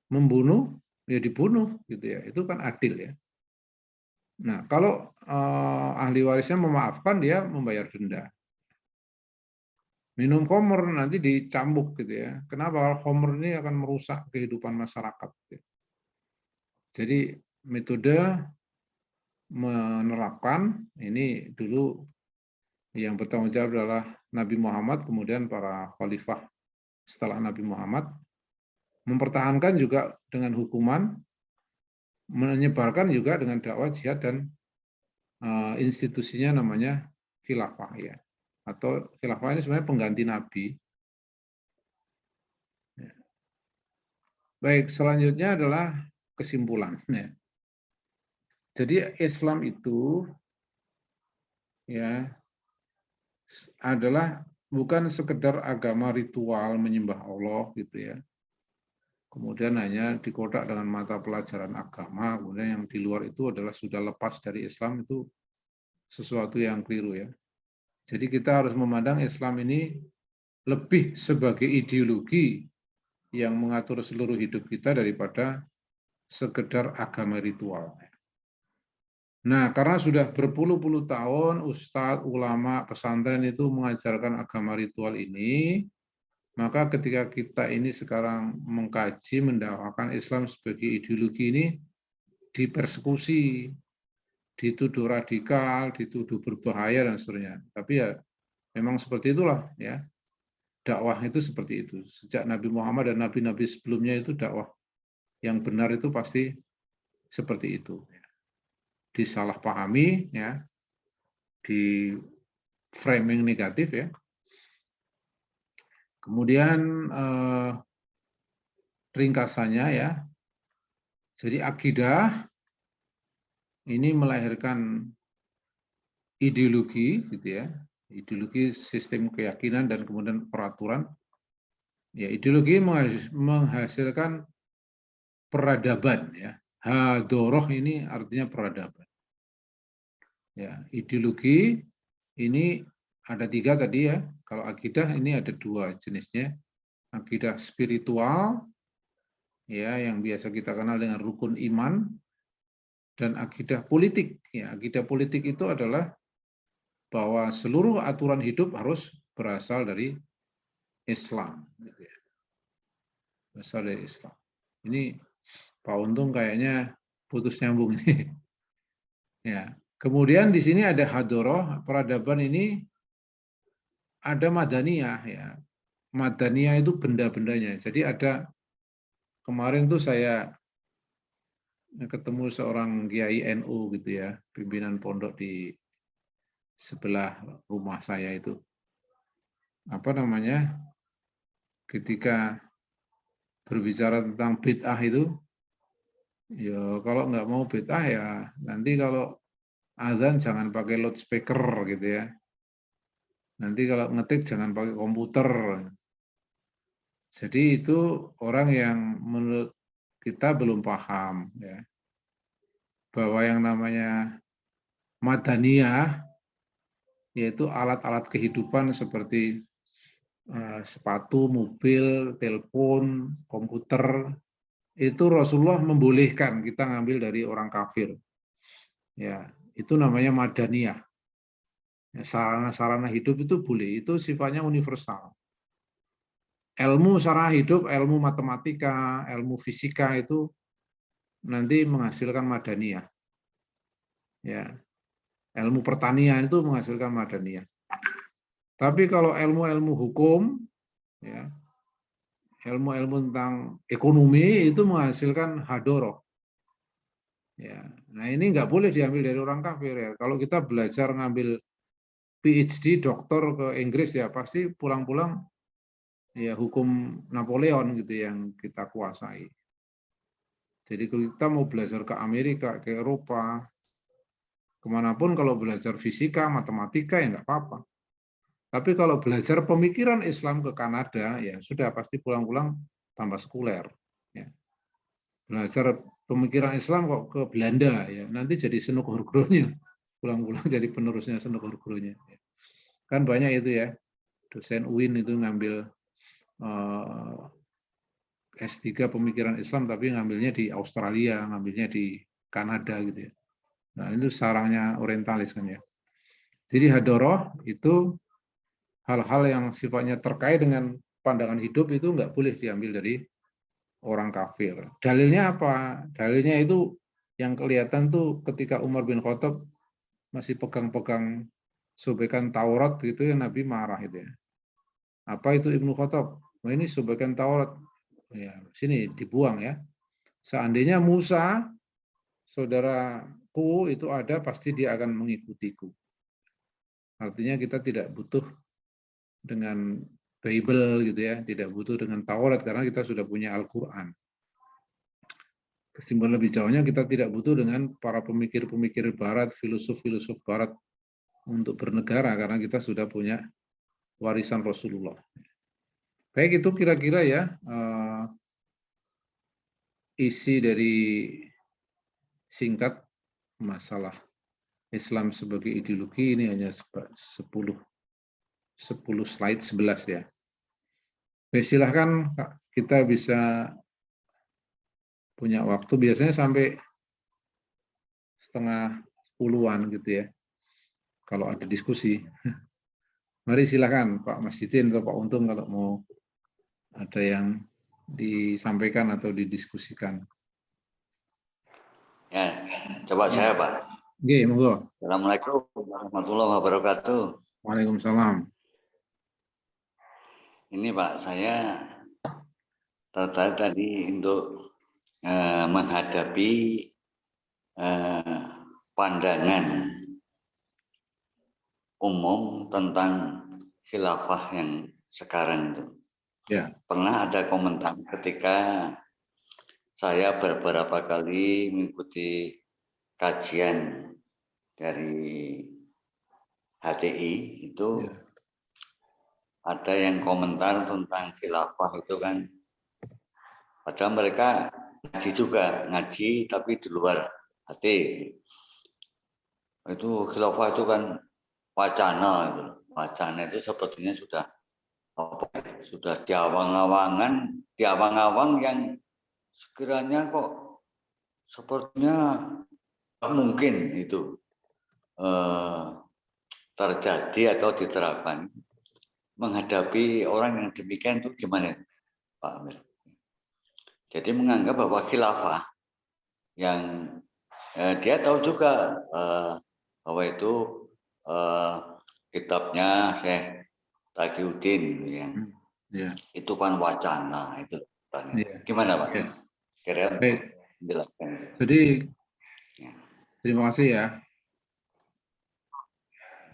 Membunuh, ya dibunuh, gitu ya. Itu kan adil ya. Nah, kalau ahli warisnya memaafkan, dia membayar denda. Minum khamr nanti dicambuk gitu ya. Kenapa? Khamr ini akan merusak kehidupan masyarakat. Gitu. Jadi metode menerapkan ini dulu yang bertanggung jawab adalah Nabi Muhammad, kemudian para khalifah setelah Nabi Muhammad, mempertahankan juga dengan hukuman, menyebarkan juga dengan dakwah jihad dan institusinya namanya khilafah ya. Atau khilafah ini sebenarnya pengganti Nabi. Baik, selanjutnya adalah kesimpulan. Ya. Jadi Islam itu ya adalah bukan sekedar agama ritual menyembah Allah gitu ya. Kemudian hanya dikotak dengan mata pelajaran agama, kemudian yang di luar itu adalah sudah lepas dari Islam, itu sesuatu yang keliru ya. Jadi kita harus memandang Islam ini lebih sebagai ideologi yang mengatur seluruh hidup kita daripada sekedar agama ritual. Nah, karena sudah berpuluh-puluh tahun ustadz, ulama, pesantren itu mengajarkan agama ritual ini, maka ketika kita ini sekarang mengkaji, mendakwakan Islam sebagai ideologi ini, dipersekusi, dituduh radikal, dituduh berbahaya dan seterusnya. Tapi ya memang seperti itulah ya. Dakwah itu seperti itu. Sejak Nabi Muhammad dan nabi-nabi sebelumnya itu dakwah yang benar itu pasti seperti itu. Disalahpahami ya, di framing negatif ya. Kemudian ringkasannya ya. Jadi akidah ini melahirkan ideologi gitu ya. Ideologi sistem keyakinan dan kemudian peraturan. Ya, ideologi menghasilkan peradaban ya. Hadoroh ini artinya peradaban. Ya, ideologi ini ada 3 tadi ya. Kalau akidah ini ada 2 jenisnya. Akidah spiritual ya yang biasa kita kenal dengan rukun iman, dan akidah politik. Ya, akidah politik itu adalah bahwa seluruh aturan hidup harus berasal dari Islam. Berasal dari Islam. Ini Pak Untung kayaknya putus nyambung ini. Ya. Kemudian di sini ada hadoroh, peradaban ini ada madaniyah ya. Madaniyah itu benda-bendanya. Jadi ada kemarin tuh saya ketemu seorang kiai NU gitu ya, pimpinan pondok di sebelah rumah saya itu. apa namanya, ketika berbicara tentang bid'ah itu, ya kalau nggak mau bid'ah ya nanti kalau azan jangan pakai loudspeaker gitu ya. Nanti kalau ngetik jangan pakai komputer. Jadi itu orang yang menurut kita belum paham ya, bahwa yang namanya madaniyah yaitu alat-alat kehidupan seperti sepatu, mobil, telepon, komputer, itu Rasulullah membolehkan kita ngambil dari orang kafir. Ya, itu namanya madaniyah. Ya, sarana-sarana hidup itu boleh, itu sifatnya universal. Ilmu sarana hidup, ilmu matematika, ilmu fisika itu nanti menghasilkan madaniyah. Ya, ilmu pertanian itu menghasilkan madaniyah. Tapi kalau ilmu-ilmu hukum, ya, ilmu-ilmu tentang ekonomi itu menghasilkan hadoroh. Ya, nah ini nggak boleh diambil dari orang kafir ya. Kalau kita belajar ngambil PhD, doktor ke Inggris ya pasti pulang-pulang ya hukum Napoleon gitu yang kita kuasai. Jadi kalau kita mau belajar ke Amerika, ke Eropa, kemanapun kalau belajar fisika, matematika ya nggak apa-apa. Tapi kalau belajar pemikiran Islam ke Kanada, ya sudah pasti pulang-pulang tambah sekuler. Ya. Belajar pemikiran Islam kok ke Belanda, ya nanti jadi Senok Hurgronya. Pulang-pulang jadi penerusnya Senok Hurgronya. Kan banyak itu ya, dosen UIN itu ngambil S3 pemikiran Islam, tapi ngambilnya di Australia, ngambilnya di Kanada gitu ya. Nah itu sarangnya orientalis kan ya. Jadi hadoroh itu hal-hal yang sifatnya terkait dengan pandangan hidup itu nggak boleh diambil dari orang kafir. Dalilnya apa? Dalilnya itu yang kelihatan tuh ketika Umar bin Khattab masih pegang-pegang sobekan Taurat gitu ya, Nabi marah itu ya. Apa itu Ibnu Khattab? Oh, ini sobekan Taurat. Ya, sini dibuang ya. Seandainya Musa, saudaraku itu ada, pasti dia akan mengikutiku. Artinya kita tidak butuh dengan Bible gitu ya, tidak butuh dengan Taurat karena kita sudah punya Al-Quran. Kesimpulan lebih jauhnya kita tidak butuh dengan para pemikir-pemikir Barat, filosof-filosof Barat untuk bernegara karena kita sudah punya warisan Rasulullah. Baik itu kira-kira ya isi dari singkat masalah Islam sebagai ideologi. Ini hanya 10 slide 11 ya. Oke, silahkan kita bisa punya waktu biasanya sampai setengah 10-an gitu ya. Kalau ada diskusi. Mari silahkan Pak Masjidin atau Pak Untung kalau mau ada yang disampaikan atau didiskusikan. Ya, coba saya Pak. Oke, monggo. Assalamualaikum warahmatullahi wabarakatuh. Waalaikumsalam. Ini Pak, saya tertarik tadi untuk menghadapi pandangan umum tentang khilafah yang sekarang itu. Ya. Pernah ada komentar ketika saya beberapa kali mengikuti kajian dari HTI itu ya. Ada yang komentar tentang khilafah itu kan, padahal mereka ngaji juga, ngaji tapi di luar hati. Itu khilafah itu kan wacana, itu. Wacana itu sepertinya sudah diawang-awang yang sekiranya kok sepertinya mungkin itu terjadi atau diterapkan. Menghadapi orang yang demikian itu gimana Pak Amir? Jadi menganggap bahwa khilafah yang dia tahu juga bahwa itu kitabnya Syekh Taqiyuddin yang itu kan wacana itu. Gimana Pak? Kira menjelaskan. Jadi terima kasih ya.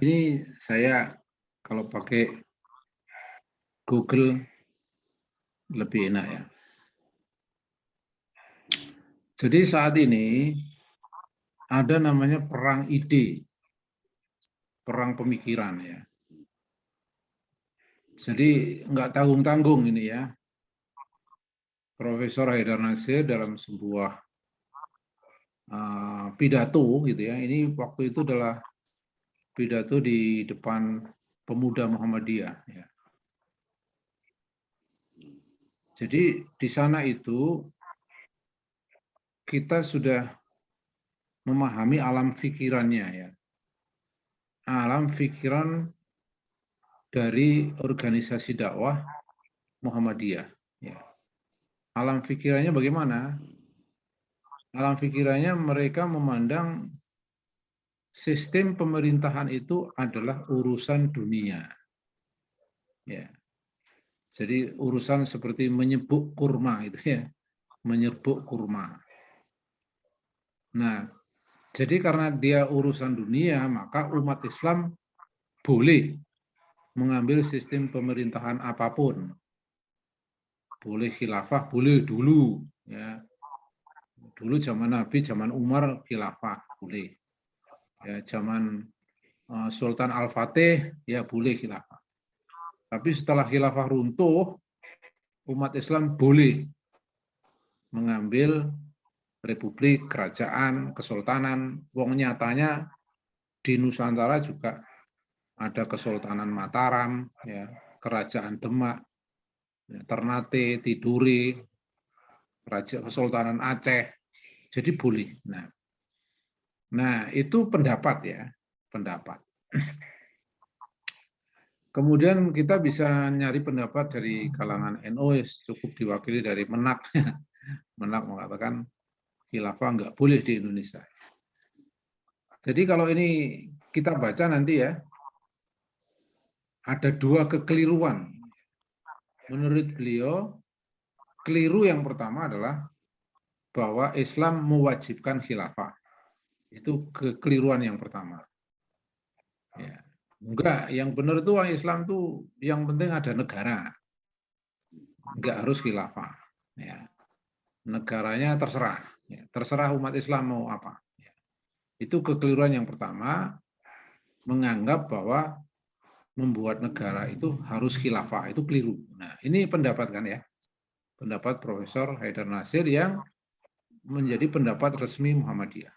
Ini saya kalau pakai Google lebih enak ya. Jadi saat ini ada namanya perang ide, perang pemikiran ya. Jadi nggak tanggung-tanggung ini ya. Profesor Haidar Nasir dalam sebuah pidato gitu ya. Ini waktu itu adalah pidato di depan pemuda Muhammadiyah ya. Jadi di sana itu kita sudah memahami alam pikirannya ya. Alam pikiran dari organisasi dakwah Muhammadiyah ya. Alam pikirannya bagaimana? Alam pikirannya mereka memandang sistem pemerintahan itu adalah urusan dunia. Ya. Jadi urusan seperti menyebuk kurma itu ya, menyebuk kurma. Nah, jadi karena dia urusan dunia, maka umat Islam boleh mengambil sistem pemerintahan apapun. Boleh khilafah, boleh dulu ya. Dulu zaman Nabi, zaman Umar khilafah boleh. Ya, zaman Sultan Al-Fatih ya boleh khilafah. Tapi setelah khilafah runtuh, umat Islam boleh mengambil republik, kerajaan, kesultanan. Wong nyatanya di Nusantara juga ada Kesultanan Mataram, ya, Kerajaan Demak, ya, Ternate, Tidore, Kesultanan Aceh. Jadi boleh. Nah itu pendapat ya, pendapat. Kemudian kita bisa nyari pendapat dari kalangan NU, cukup diwakili dari Menak. Menak mengatakan khilafah nggak boleh di Indonesia. Jadi kalau ini kita baca nanti ya, ada dua kekeliruan. Menurut beliau, keliru yang pertama adalah bahwa Islam mewajibkan khilafah. Itu kekeliruan yang pertama. Ya. Enggak, yang benar itu Islam tuh yang penting ada negara. Enggak harus khilafah. Ya. Negaranya terserah. Ya. Terserah umat Islam mau apa. Ya. Itu kekeliruan yang pertama, menganggap bahwa membuat negara itu harus khilafah. Itu keliru. Nah, ini pendapat kan ya. Pendapat Profesor Haidar Nasir yang menjadi pendapat resmi Muhammadiyah.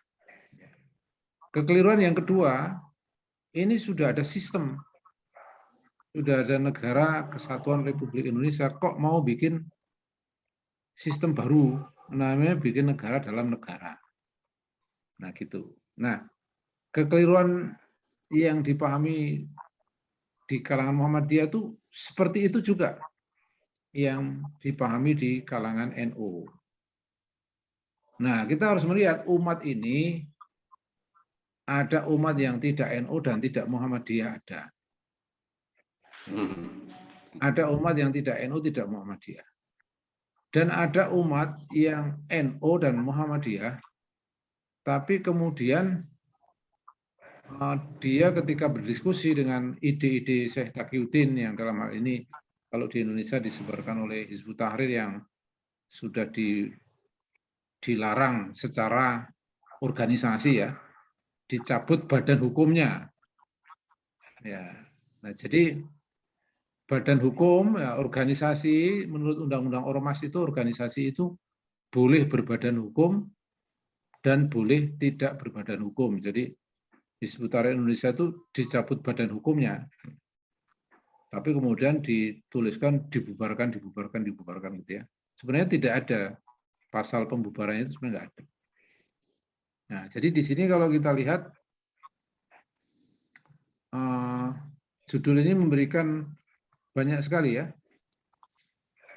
Kekeliruan yang kedua, ini sudah ada sistem. Sudah ada negara Kesatuan Republik Indonesia, kok mau bikin sistem baru, namanya bikin negara dalam negara. Nah gitu. Nah, kekeliruan yang dipahami di kalangan Muhammadiyah itu seperti itu juga yang dipahami di kalangan NU. Nah, kita harus melihat umat ini ada umat yang tidak NU dan tidak Muhammadiyah ada. Ada umat yang tidak NU, tidak Muhammadiyah. Dan ada umat yang NU dan Muhammadiyah, tapi kemudian dia ketika berdiskusi dengan ide-ide Syekh Taqiyuddin yang dalam hal ini kalau di Indonesia disebarkan oleh Hizbut Tahrir yang sudah dilarang secara organisasi ya, dicabut badan hukumnya. Ya. Nah, jadi badan hukum ya, organisasi menurut Undang-Undang Ormas itu organisasi itu boleh berbadan hukum dan boleh tidak berbadan hukum. Jadi Hizbut Tahrir Indonesia itu dicabut badan hukumnya. Tapi kemudian dituliskan dibubarkan gitu ya. Sebenarnya tidak ada pasal pembubarannya itu sebenarnya nggak ada. Nah, jadi di sini kalau kita lihat judul ini memberikan banyak sekali ya.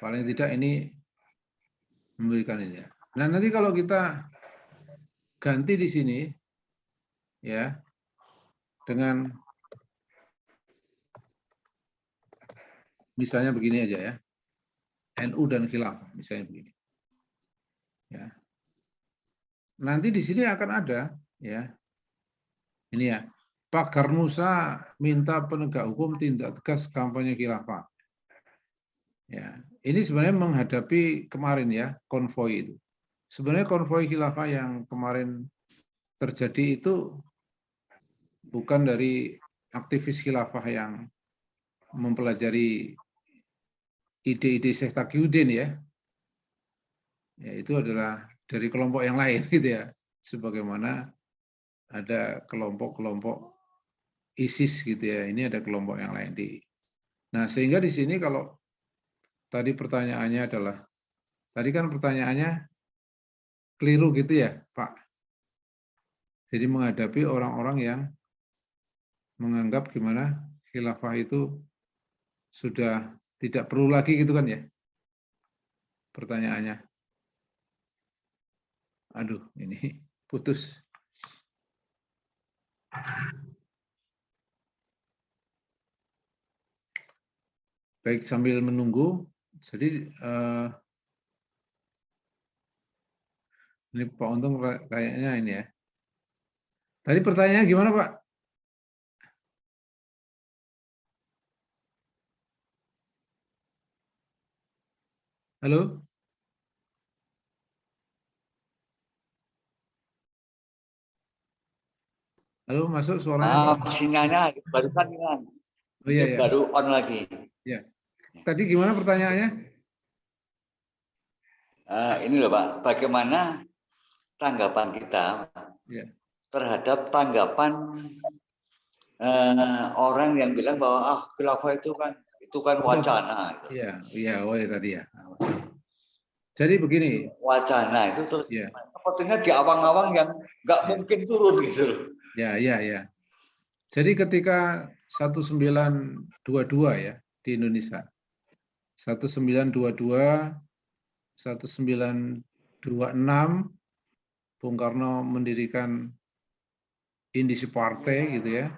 Paling tidak ini memberikan ini ya. Nah, nanti kalau kita ganti di sini ya dengan misalnya begini aja ya. NU dan khilafah misalnya begini. Ya. Nanti di sini akan ada ya. Ini ya. Pak Garnusa minta penegak hukum tindak tegas kampanye khilafah. Ya, ini sebenarnya menghadapi kemarin ya konvoi itu. Sebenarnya konvoi khilafah yang kemarin terjadi itu bukan dari aktivis khilafah yang mempelajari ide-ide Syekh Taqiyuddin ya. Ya, itu adalah dari kelompok yang lain gitu ya. Sebagaimana ada kelompok-kelompok ISIS gitu ya. Ini ada kelompok yang lain di. Nah, sehingga di sini kalau tadi pertanyaannya adalah, tadi kan pertanyaannya keliru gitu ya, Pak. Jadi menghadapi orang-orang yang menganggap gimana khilafah itu sudah tidak perlu lagi gitu kan ya, pertanyaannya. Aduh, ini putus. Baik, sambil menunggu, jadi ini Pak Untung kayaknya ini ya. Tadi pertanyaannya gimana Pak? Halo? Halo, masuk suaranya Pak? Sinyalnya barusan hilang. Oh iya, Ini ya. baru on lagi. Ya. Tadi gimana pertanyaannya? Ini loh Pak, bagaimana tanggapan kita terhadap tanggapan orang yang bilang bahwa khilafah itu kan wacana. Iya, iya, oh ya tadi ya. Jadi begini. Wacana itu terus sepertinya di awang-awang yang nggak mungkin turun gitu. Ya, ya, ya. Jadi ketika 1922 ya di Indonesia, 1922, 1926, Bung Karno mendirikan Indisi Partai gitu ya,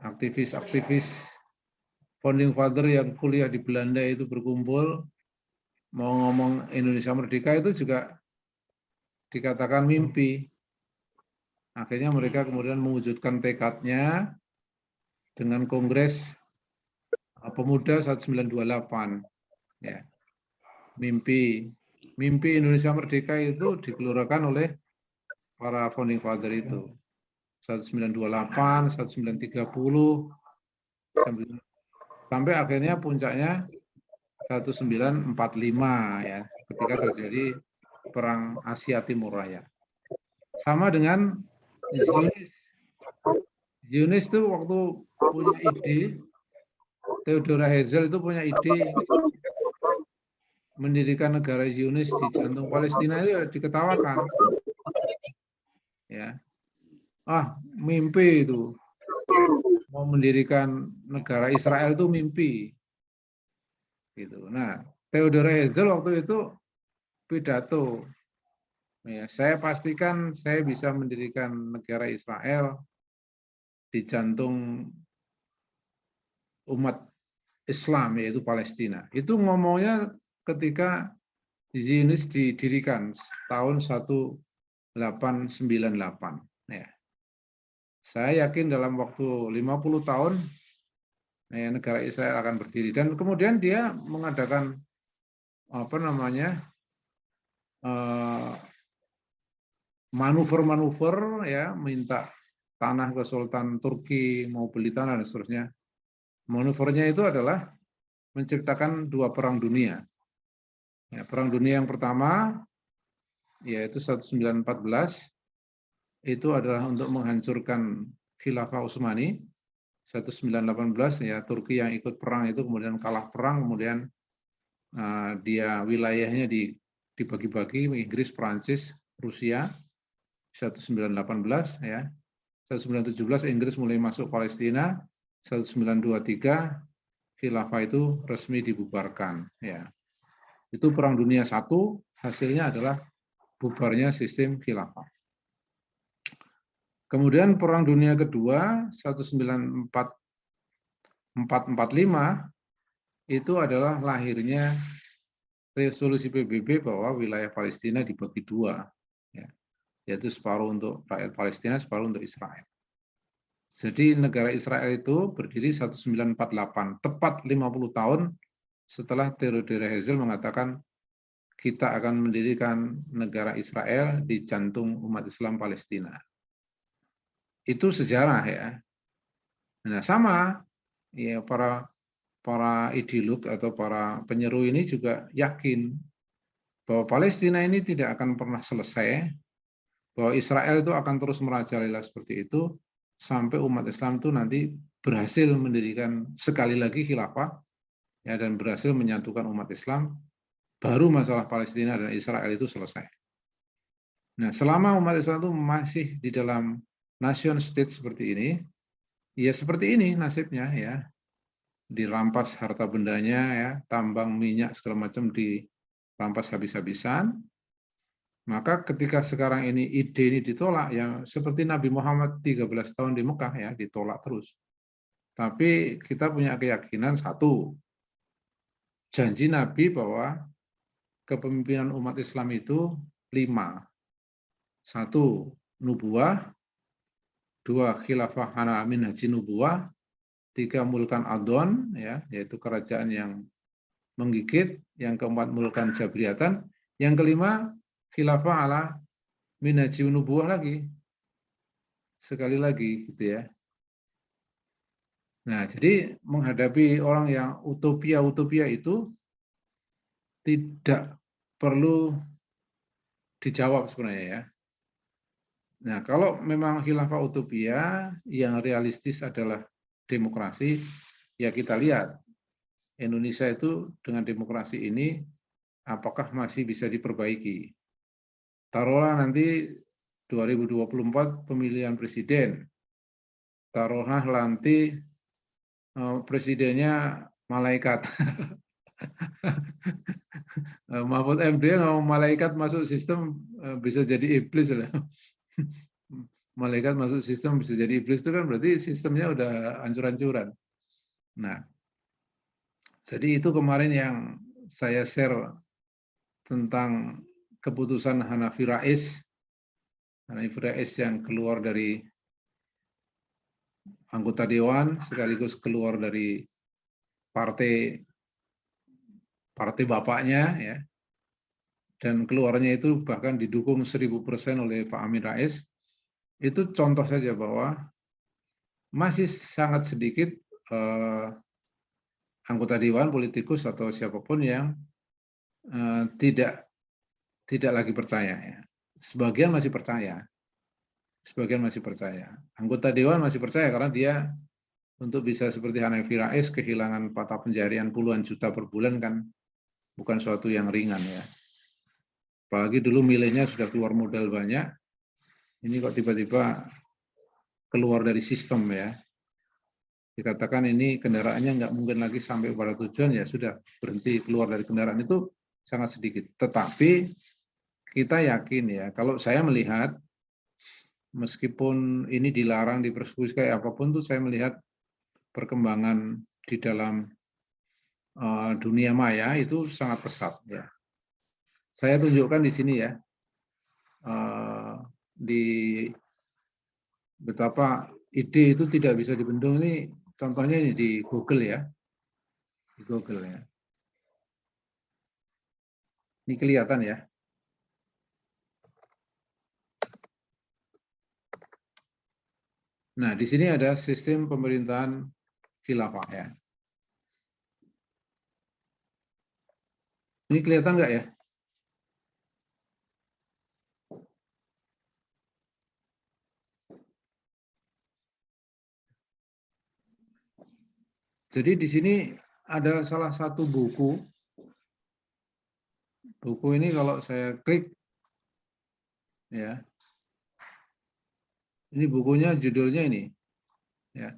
aktivis-aktivis founding father yang kuliah di Belanda itu berkumpul, mau ngomong Indonesia Merdeka itu juga dikatakan mimpi. Akhirnya mereka kemudian mewujudkan tekadnya dengan Kongres Pemuda 1928. Ya. Mimpi Indonesia Merdeka itu digelurakan oleh para founding father itu. 1928, 1930, sampai akhirnya puncaknya 1945 ya, ketika terjadi Perang Asia Timur Raya. Sama dengan Zionis itu waktu punya ide, Theodora Herzl itu punya ide mendirikan negara Zionis di jantung Palestina itu diketawakan. Ya. Mimpi itu. Mau mendirikan negara Israel itu mimpi. Gitu. Nah, Theodora Herzl waktu itu pidato. Ya, saya pastikan saya bisa mendirikan negara Israel di jantung umat Islam yaitu Palestina. Itu ngomongnya ketika Zionis didirikan tahun 1898. Ya. Saya yakin dalam waktu 50 tahun negara Israel akan berdiri, dan kemudian dia mengadakan manuver-manuver ya, minta tanah ke Sultan Turki, mau beli tanah dan seterusnya. Manuvernya itu adalah menciptakan dua perang dunia. Ya, perang dunia yang pertama yaitu 1914 itu adalah untuk menghancurkan Khilafah Utsmani. 1918 ya, Turki yang ikut perang itu kemudian kalah perang, kemudian dia wilayahnya dibagi-bagi, Inggris, Prancis, Rusia. 1918 ya. 1917 Inggris mulai masuk Palestina. 1923 Khilafah itu resmi dibubarkan ya. Itu Perang Dunia I, hasilnya adalah bubarnya sistem khilafah. Kemudian Perang Dunia Kedua 1945 itu adalah lahirnya resolusi PBB bahwa wilayah Palestina dibagi dua, ya, yaitu separuh untuk rakyat Palestina, separuh untuk Israel. Jadi negara Israel itu berdiri 1948, tepat 50 tahun setelah Theodore Herzl mengatakan kita akan mendirikan negara Israel di jantung umat Islam Palestina. Itu sejarah ya. Nah, sama ya para ideolog atau para penyeru ini juga yakin bahwa Palestina ini tidak akan pernah selesai, bahwa Israel itu akan terus merajalela seperti itu sampai umat Islam itu nanti berhasil mendirikan sekali lagi khilafah ya, dan berhasil menyatukan umat Islam, baru masalah Palestina dan Israel itu selesai. Nah, selama umat Islam itu masih di dalam nation state seperti ini, ya seperti ini nasibnya ya, dirampas harta bendanya ya, tambang minyak segala macam dirampas habis-habisan. Maka ketika sekarang ini ide ini ditolak, ya seperti Nabi Muhammad 13 tahun di Mekah ya, ditolak terus. Tapi kita punya keyakinan satu, janji Nabi bahwa kepemimpinan umat Islam itu 5. 1, nubuah. 2, khilafah ana amin haji nubuah. 3, mulkan adon, ya, yaitu kerajaan yang menggigit. Yang keempat, mulkan jabriyatan. Yang kelima, khilafah ala min haji nubuah lagi. Sekali lagi, gitu ya. Nah, jadi menghadapi orang yang utopia-utopia itu tidak perlu dijawab sebenarnya ya. Nah, kalau memang khilafah utopia yang realistis adalah demokrasi, ya kita lihat Indonesia itu dengan demokrasi ini apakah masih bisa diperbaiki. Taruhlah nanti 2024 pemilihan presiden. Taruhlah nanti presidennya malaikat. Mahfud MD mau malaikat masuk sistem bisa jadi iblis lah. Malaikat masuk sistem bisa jadi iblis itu kan berarti sistemnya udah hancur-hancuran. Nah, jadi itu kemarin yang saya share tentang keputusan Hanafi Rais yang keluar dari anggota dewan sekaligus keluar dari partai bapaknya ya, dan keluarnya itu bahkan didukung 1000% oleh Pak Amin Rais. Itu contoh saja bahwa masih sangat sedikit anggota dewan, politikus atau siapapun yang tidak lagi percaya ya. Sebagian masih percaya. Anggota dewan masih percaya karena dia untuk bisa seperti Hanafi Rais kehilangan patah penjarian puluhan juta per bulan kan bukan suatu yang ringan ya. Apalagi dulu milihnya sudah keluar modal banyak. Ini kok tiba-tiba keluar dari sistem ya. Dikatakan ini kendaraannya nggak mungkin lagi sampai pada tujuan, ya sudah berhenti keluar dari kendaraan, itu sangat sedikit. Tetapi kita yakin ya, kalau saya melihat meskipun ini dilarang, dipersekusi kayak apapun tuh, saya melihat perkembangan di dalam dunia maya itu sangat pesat ya. Saya tunjukkan di sini ya, di betapa ide itu tidak bisa dibendung. Ini contohnya ini di Google ya, di Google ya. Ini kelihatan ya. Nah, di sini ada sistem pemerintahan khilafah ya. Ini kelihatan nggak ya? Jadi di sini ada salah satu buku. Buku ini kalau saya klik, ya, ini bukunya judulnya ini, ya.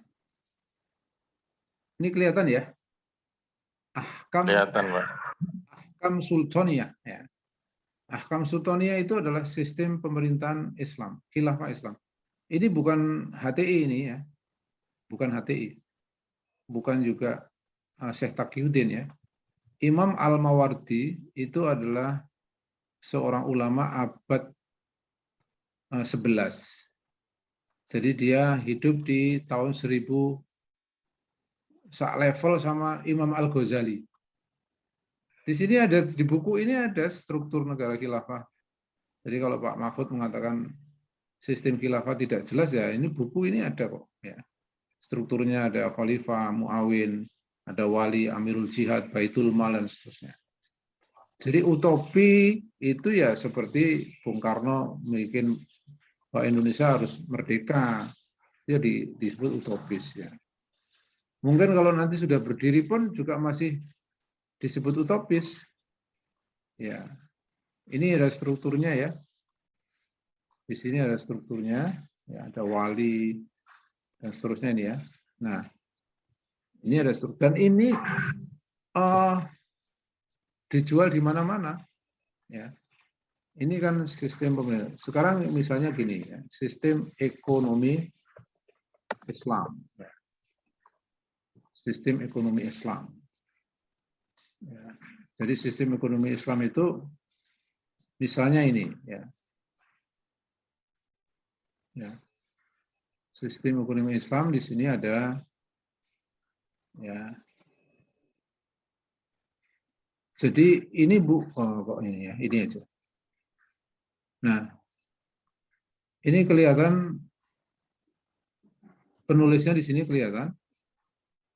Ini kelihatan ya? Kelihatan, Pak. Ahkam Sultaniyah. Ya. Ahkam Sultaniyah itu adalah sistem pemerintahan Islam, khilafah Islam. Ini bukan HTI ini ya, bukan HTI, bukan juga Syekh Taqiyuddin ya. Imam Al-Mawardi itu adalah seorang ulama abad 11. Jadi dia hidup di tahun 1000, sak level sama Imam Al-Ghazali. Di sini ada, di buku ini ada struktur negara khilafah. Jadi kalau Pak Mahfud mengatakan sistem khilafah tidak jelas, ya ini buku ini ada kok. Ya. Strukturnya ada khalifah, muawin, ada wali, amirul jihad, baitul mal, dan seterusnya. Jadi utopi itu ya seperti Bung Karno bikin bahwa Indonesia harus merdeka, itu disebut utopis. Ya. Mungkin kalau nanti sudah berdiri pun juga masih disebut utopis. Ya, ini ada strukturnya ya. Di sini ada strukturnya, ya, ada wali dan seterusnya ini ya. Nah, ini ada struktur dan ini dijual di mana-mana. Ya, ini kan sistem pemerintahan. Sekarang misalnya gini, ya, sistem ekonomi Islam. Ya. Sistem ekonomi Islam. Ya. Jadi sistem ekonomi Islam itu misalnya ini, ya. Ya. Sistem ekonomi Islam di sini ada, ya. Jadi ini kok ini ya, ini aja. Nah, ini kelihatan penulisnya di sini kelihatan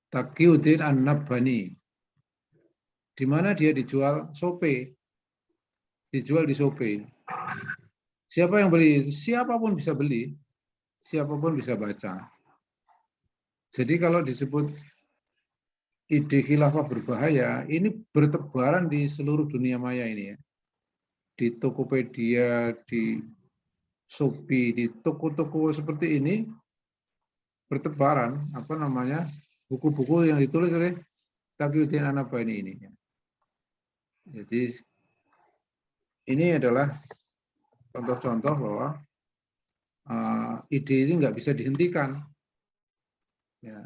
Taqiyuddin An-Nabbani, di mana dia dijual Sope, dijual di Sope. Siapa yang beli? Siapapun bisa beli, siapapun bisa baca. Jadi kalau disebut ide khilafah berbahaya, ini bertebaran di seluruh dunia maya ini ya. Di Tokopedia, di Shopee, di toko-toko seperti ini bertebaran buku-buku yang ditulis oleh Taqiyuddin An-Nabbani ini. Jadi ini adalah contoh-contoh bahwa ide ini nggak bisa dihentikan. Ya.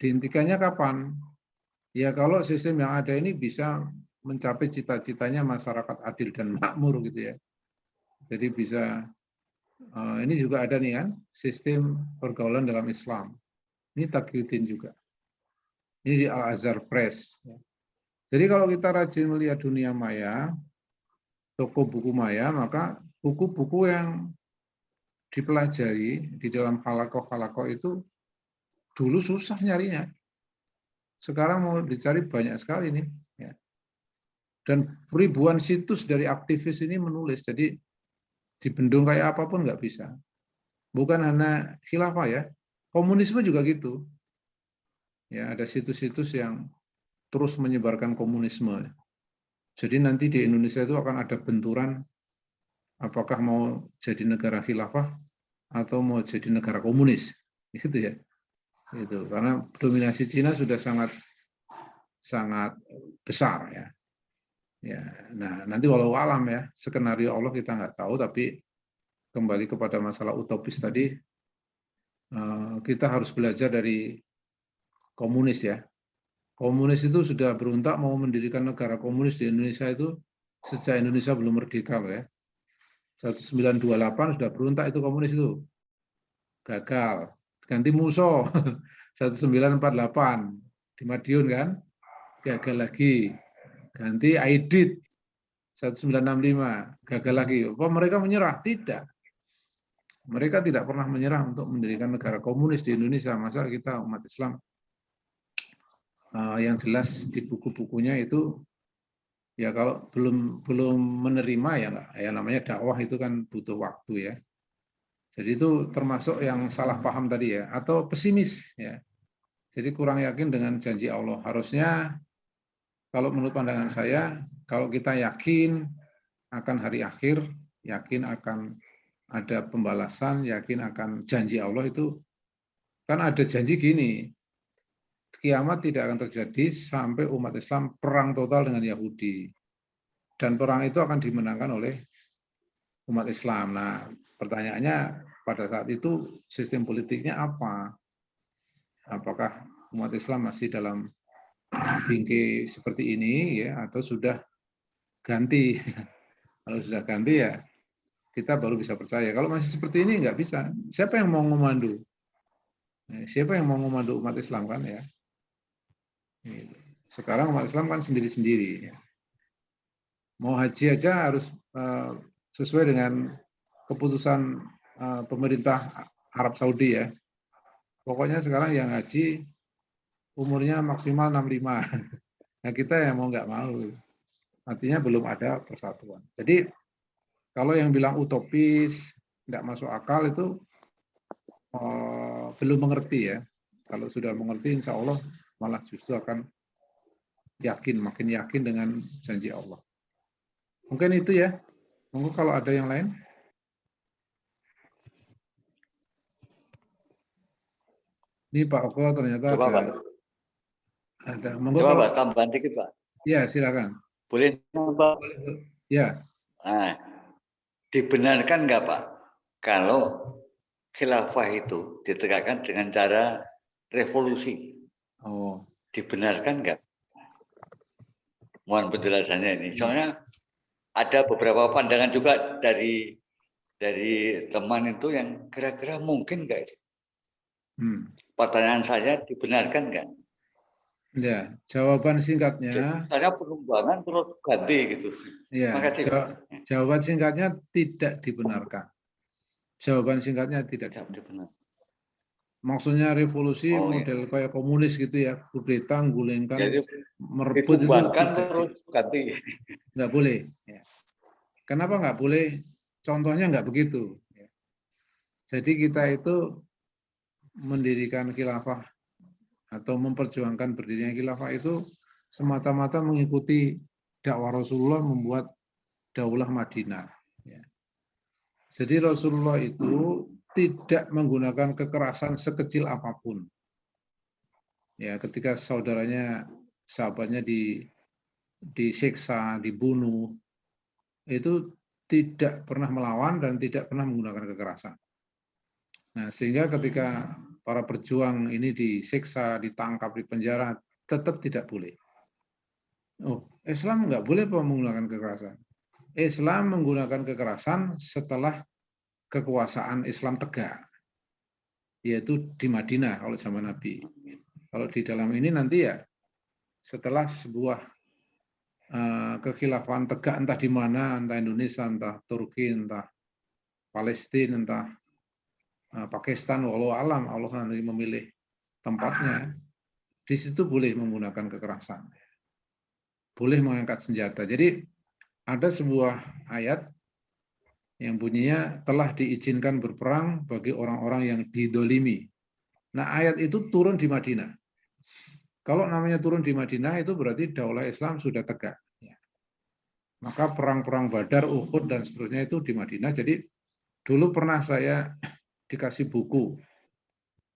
Dihentikannya kapan? Ya kalau sistem yang ada ini bisa mencapai cita-citanya masyarakat adil dan makmur gitu ya. Jadi bisa ini juga ada nih kan sistem pergaulan dalam Islam. Ini Taqiyuddin juga. Ini di Al-Azhar Press. Jadi kalau kita rajin melihat dunia maya, toko buku maya, maka buku-buku yang dipelajari di dalam halakoh-halakoh itu dulu susah nyarinya. Sekarang mau dicari banyak sekali nih. Ya. Dan ribuan situs dari aktivis ini menulis. Jadi dibendung kayak apapun nggak bisa. Bukan hanya khilafah ya, komunisme juga gitu. Ya, ada situs-situs yang terus menyebarkan komunisme. Jadi nanti di Indonesia itu akan ada benturan apakah mau jadi negara khilafah atau mau jadi negara komunis. Gitu ya. Itu karena dominasi Cina sudah sangat besar ya. Ya, nah nanti walau alam ya, skenario Allah kita nggak tahu, tapi kembali kepada masalah utopis tadi, kita harus belajar dari komunis ya. Komunis itu sudah berontak mau mendirikan negara komunis di Indonesia itu sejak Indonesia belum merdeka loh ya. 1928 sudah berontak itu komunis itu. Gagal. Ganti Musso 1948 di Madiun kan. Gagal lagi. Ganti Aidit 1965, gagal lagi. Apa mereka menyerah? Tidak. Mereka tidak pernah menyerah untuk mendirikan negara komunis di Indonesia. Masa kita umat Islam yang jelas di buku-bukunya itu ya kalau belum menerima ya enggak. Ya namanya dakwah itu kan butuh waktu ya. Jadi itu termasuk yang salah paham tadi ya, atau pesimis ya. Jadi kurang yakin dengan janji Allah. Harusnya kalau menurut pandangan saya, kalau kita yakin akan hari akhir, yakin akan ada pembalasan, yakin akan janji Allah itu, kan ada janji gini, kiamat tidak akan terjadi sampai umat Islam perang total dengan Yahudi. Dan perang itu akan dimenangkan oleh umat Islam. Nah, pertanyaannya pada saat itu sistem politiknya apa? Apakah umat Islam masih dalam bingkai seperti ini ya, atau sudah ganti? Kalau sudah ganti ya kita baru bisa percaya. Kalau masih seperti ini nggak bisa. Siapa yang mau memandu? Siapa yang mau memandu umat Islam kan ya? Sekarang umat Islam kan sendiri-sendiri. Mau haji aja harus sesuai dengan keputusan pemerintah Arab Saudi ya. Pokoknya sekarang yang haji umurnya maksimal 65. Nah kita ya mau nggak mau. Artinya belum ada persatuan. Jadi kalau yang bilang utopis, tidak masuk akal itu belum mengerti ya. Kalau sudah mengerti, insya Allah malah justru akan makin yakin dengan janji Allah. Mungkin itu ya. Monggo kalau ada yang lain. Ini Pak Oko ternyata Coba, Pak. ada. Monggo Coba, kalau, Pak, tambahan dikit, Pak. ya silakan. Boleh, Pak? Ya. Nah, dibenarkan nggak, Pak, kalau khilafah itu ditegakkan dengan cara revolusi? Oh. Dibenarkan nggak? Mohon penjelasannya ini. Soalnya ada beberapa pandangan juga dari teman itu yang kira-kira mungkin nggak? Pertanyaan saya, dibenarkan nggak? Ya, jawaban singkatnya. Saya penumbangan terus ganti gitu. Ya, jawaban singkatnya tidak dibenarkan. Jawaban singkatnya tidak dibenarkan. Maksudnya revolusi model kayak komunis gitu ya, kudeta, gulingkan, merebut itu terus ganti. Nggak boleh. Ya. Kenapa nggak boleh? Contohnya nggak begitu. Ya. Jadi kita itu mendirikan khilafah atau memperjuangkan berdirinya khilafah itu semata-mata mengikuti dakwah Rasulullah membuat daulah Madinah. Ya. Jadi Rasulullah itu tidak menggunakan kekerasan sekecil apapun. Ya, ketika sahabatnya disiksa, dibunuh, itu tidak pernah melawan dan tidak pernah menggunakan kekerasan. Nah, sehingga ketika para berjuang ini disiksa, ditangkap, dipenjara, tetap tidak boleh. Oh, Islam nggak boleh menggunakan kekerasan. Islam menggunakan kekerasan setelah kekuasaan Islam tegak, yaitu di Madinah kalau zaman Nabi. Kalau di dalam ini nanti ya setelah sebuah kekhilafan tegak entah di mana, entah Indonesia, entah Turki, entah Palestina, entah Pakistan, walau alam Allah nanti memilih tempatnya, di situ boleh menggunakan kekerasan, boleh mengangkat senjata. Jadi ada sebuah ayat yang bunyinya telah diizinkan berperang bagi orang-orang yang didolimi. Nah ayat itu turun di Madinah. Kalau namanya turun di Madinah itu berarti daulah Islam sudah tegak. Maka perang-perang Badar, Uhud, dan seterusnya itu di Madinah. Jadi dulu pernah saya dikasih buku.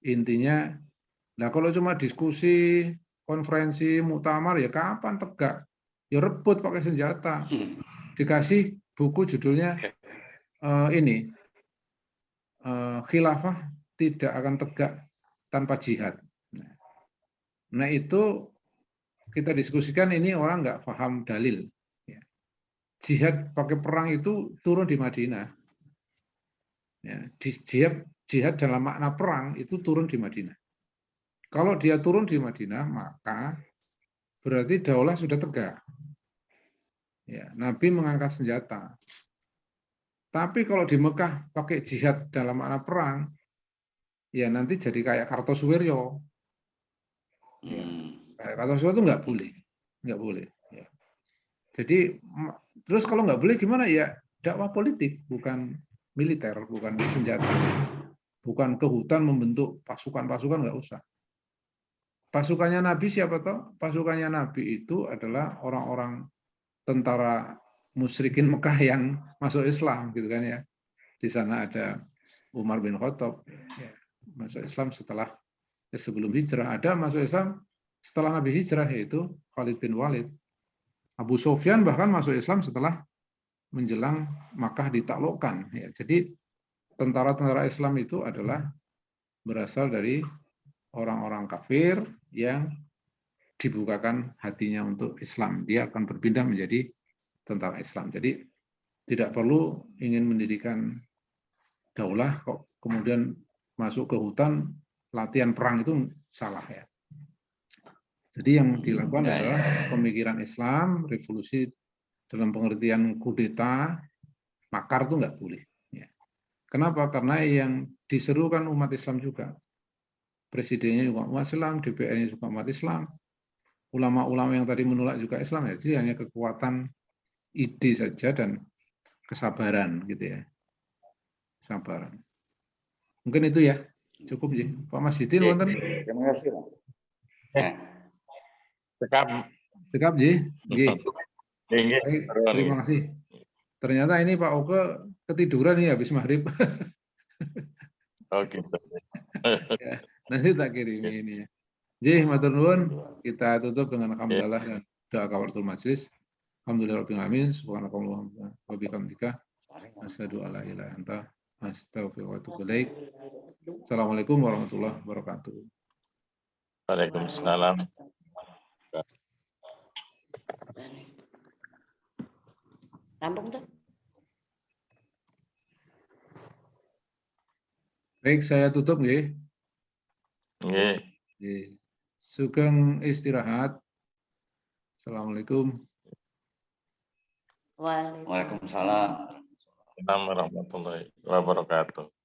Intinya, nah kalau cuma diskusi, konferensi, muktamar, ya kapan tegak? Ya rebut pakai senjata. Dikasih buku judulnya ini, khilafah tidak akan tegak tanpa jihad. Nah itu kita diskusikan ini orang nggak paham dalil. Jihad pakai perang itu turun di Madinah. Ya, jihad dalam makna perang itu turun di Madinah. Kalau dia turun di Madinah, maka berarti daulah sudah tegak. Ya, Nabi mengangkat senjata. Tapi kalau di Mekah pakai jihad dalam makna perang, ya nanti jadi kayak Kartosuwiryo. Ya, kayak Kartosuwiryo itu nggak boleh. Ya. Jadi terus kalau nggak boleh gimana ya? Dakwah politik, bukan militer, bukan senjata, bukan ke hutan membentuk pasukan-pasukan, nggak usah. Pasukannya Nabi siapa toh? Pasukannya Nabi itu adalah orang-orang tentara musyrikin Mekah yang masuk Islam, gitu kan ya. Di sana ada Umar bin Khattab, ya, masuk Islam sebelum hijrah. Ada masuk Islam setelah Nabi hijrah, yaitu Khalid bin Walid. Abu Sufyan bahkan masuk Islam setelah menjelang Makkah ditaklukkan. Ya, jadi tentara-tentara Islam itu adalah berasal dari orang-orang kafir yang dibukakan hatinya untuk Islam. Dia akan berpindah menjadi tentara Islam. Jadi tidak perlu ingin mendirikan daulah kok kemudian masuk ke hutan latihan perang, itu salah ya. Jadi yang dilakukan Ya, adalah pemikiran Islam, revolusi dalam pengertian kudeta, makar itu nggak boleh. Ya. Kenapa? Karena yang diserukan umat Islam juga. Presidennya juga umat Islam, DPR-nya juga umat Islam, ulama-ulama yang tadi menolak juga Islam. Ya. Jadi hanya kekuatan ide saja dan kesabaran gitu ya. Kesabaran. Mungkin itu ya. Cukup ya. Pak Mas Hidin, wonten. terima kasih, Pak. Nah, Sekap. Sikap, Ji. Nggih. Inggih, Baik, Ron. terima kasih. Ternyata ini Pak Oke ketiduran nih habis maghrib. Oh gitu. Ya, nanti tak kirim ini ya. Ji, matur nuwun. Kita tutup dengan alhamdulillah dan doa kafaratul majelis. Alhamdulillahirabbil alamin. Subhanakallahumma wa bihamdika asyhadu an la ilaha illa anta astaghfiruka wa atubu ilaik. Assalamualaikum warahmatullahi wabarakatuh. Waalaikumsalam. Rampung tuh. Baik, saya tutup nggih. Nggih. Nggih. Sugeng istirahat. Assalamualaikum. Waalaikumsalam. Assalamualaikum warahmatullahi wabarakatuh.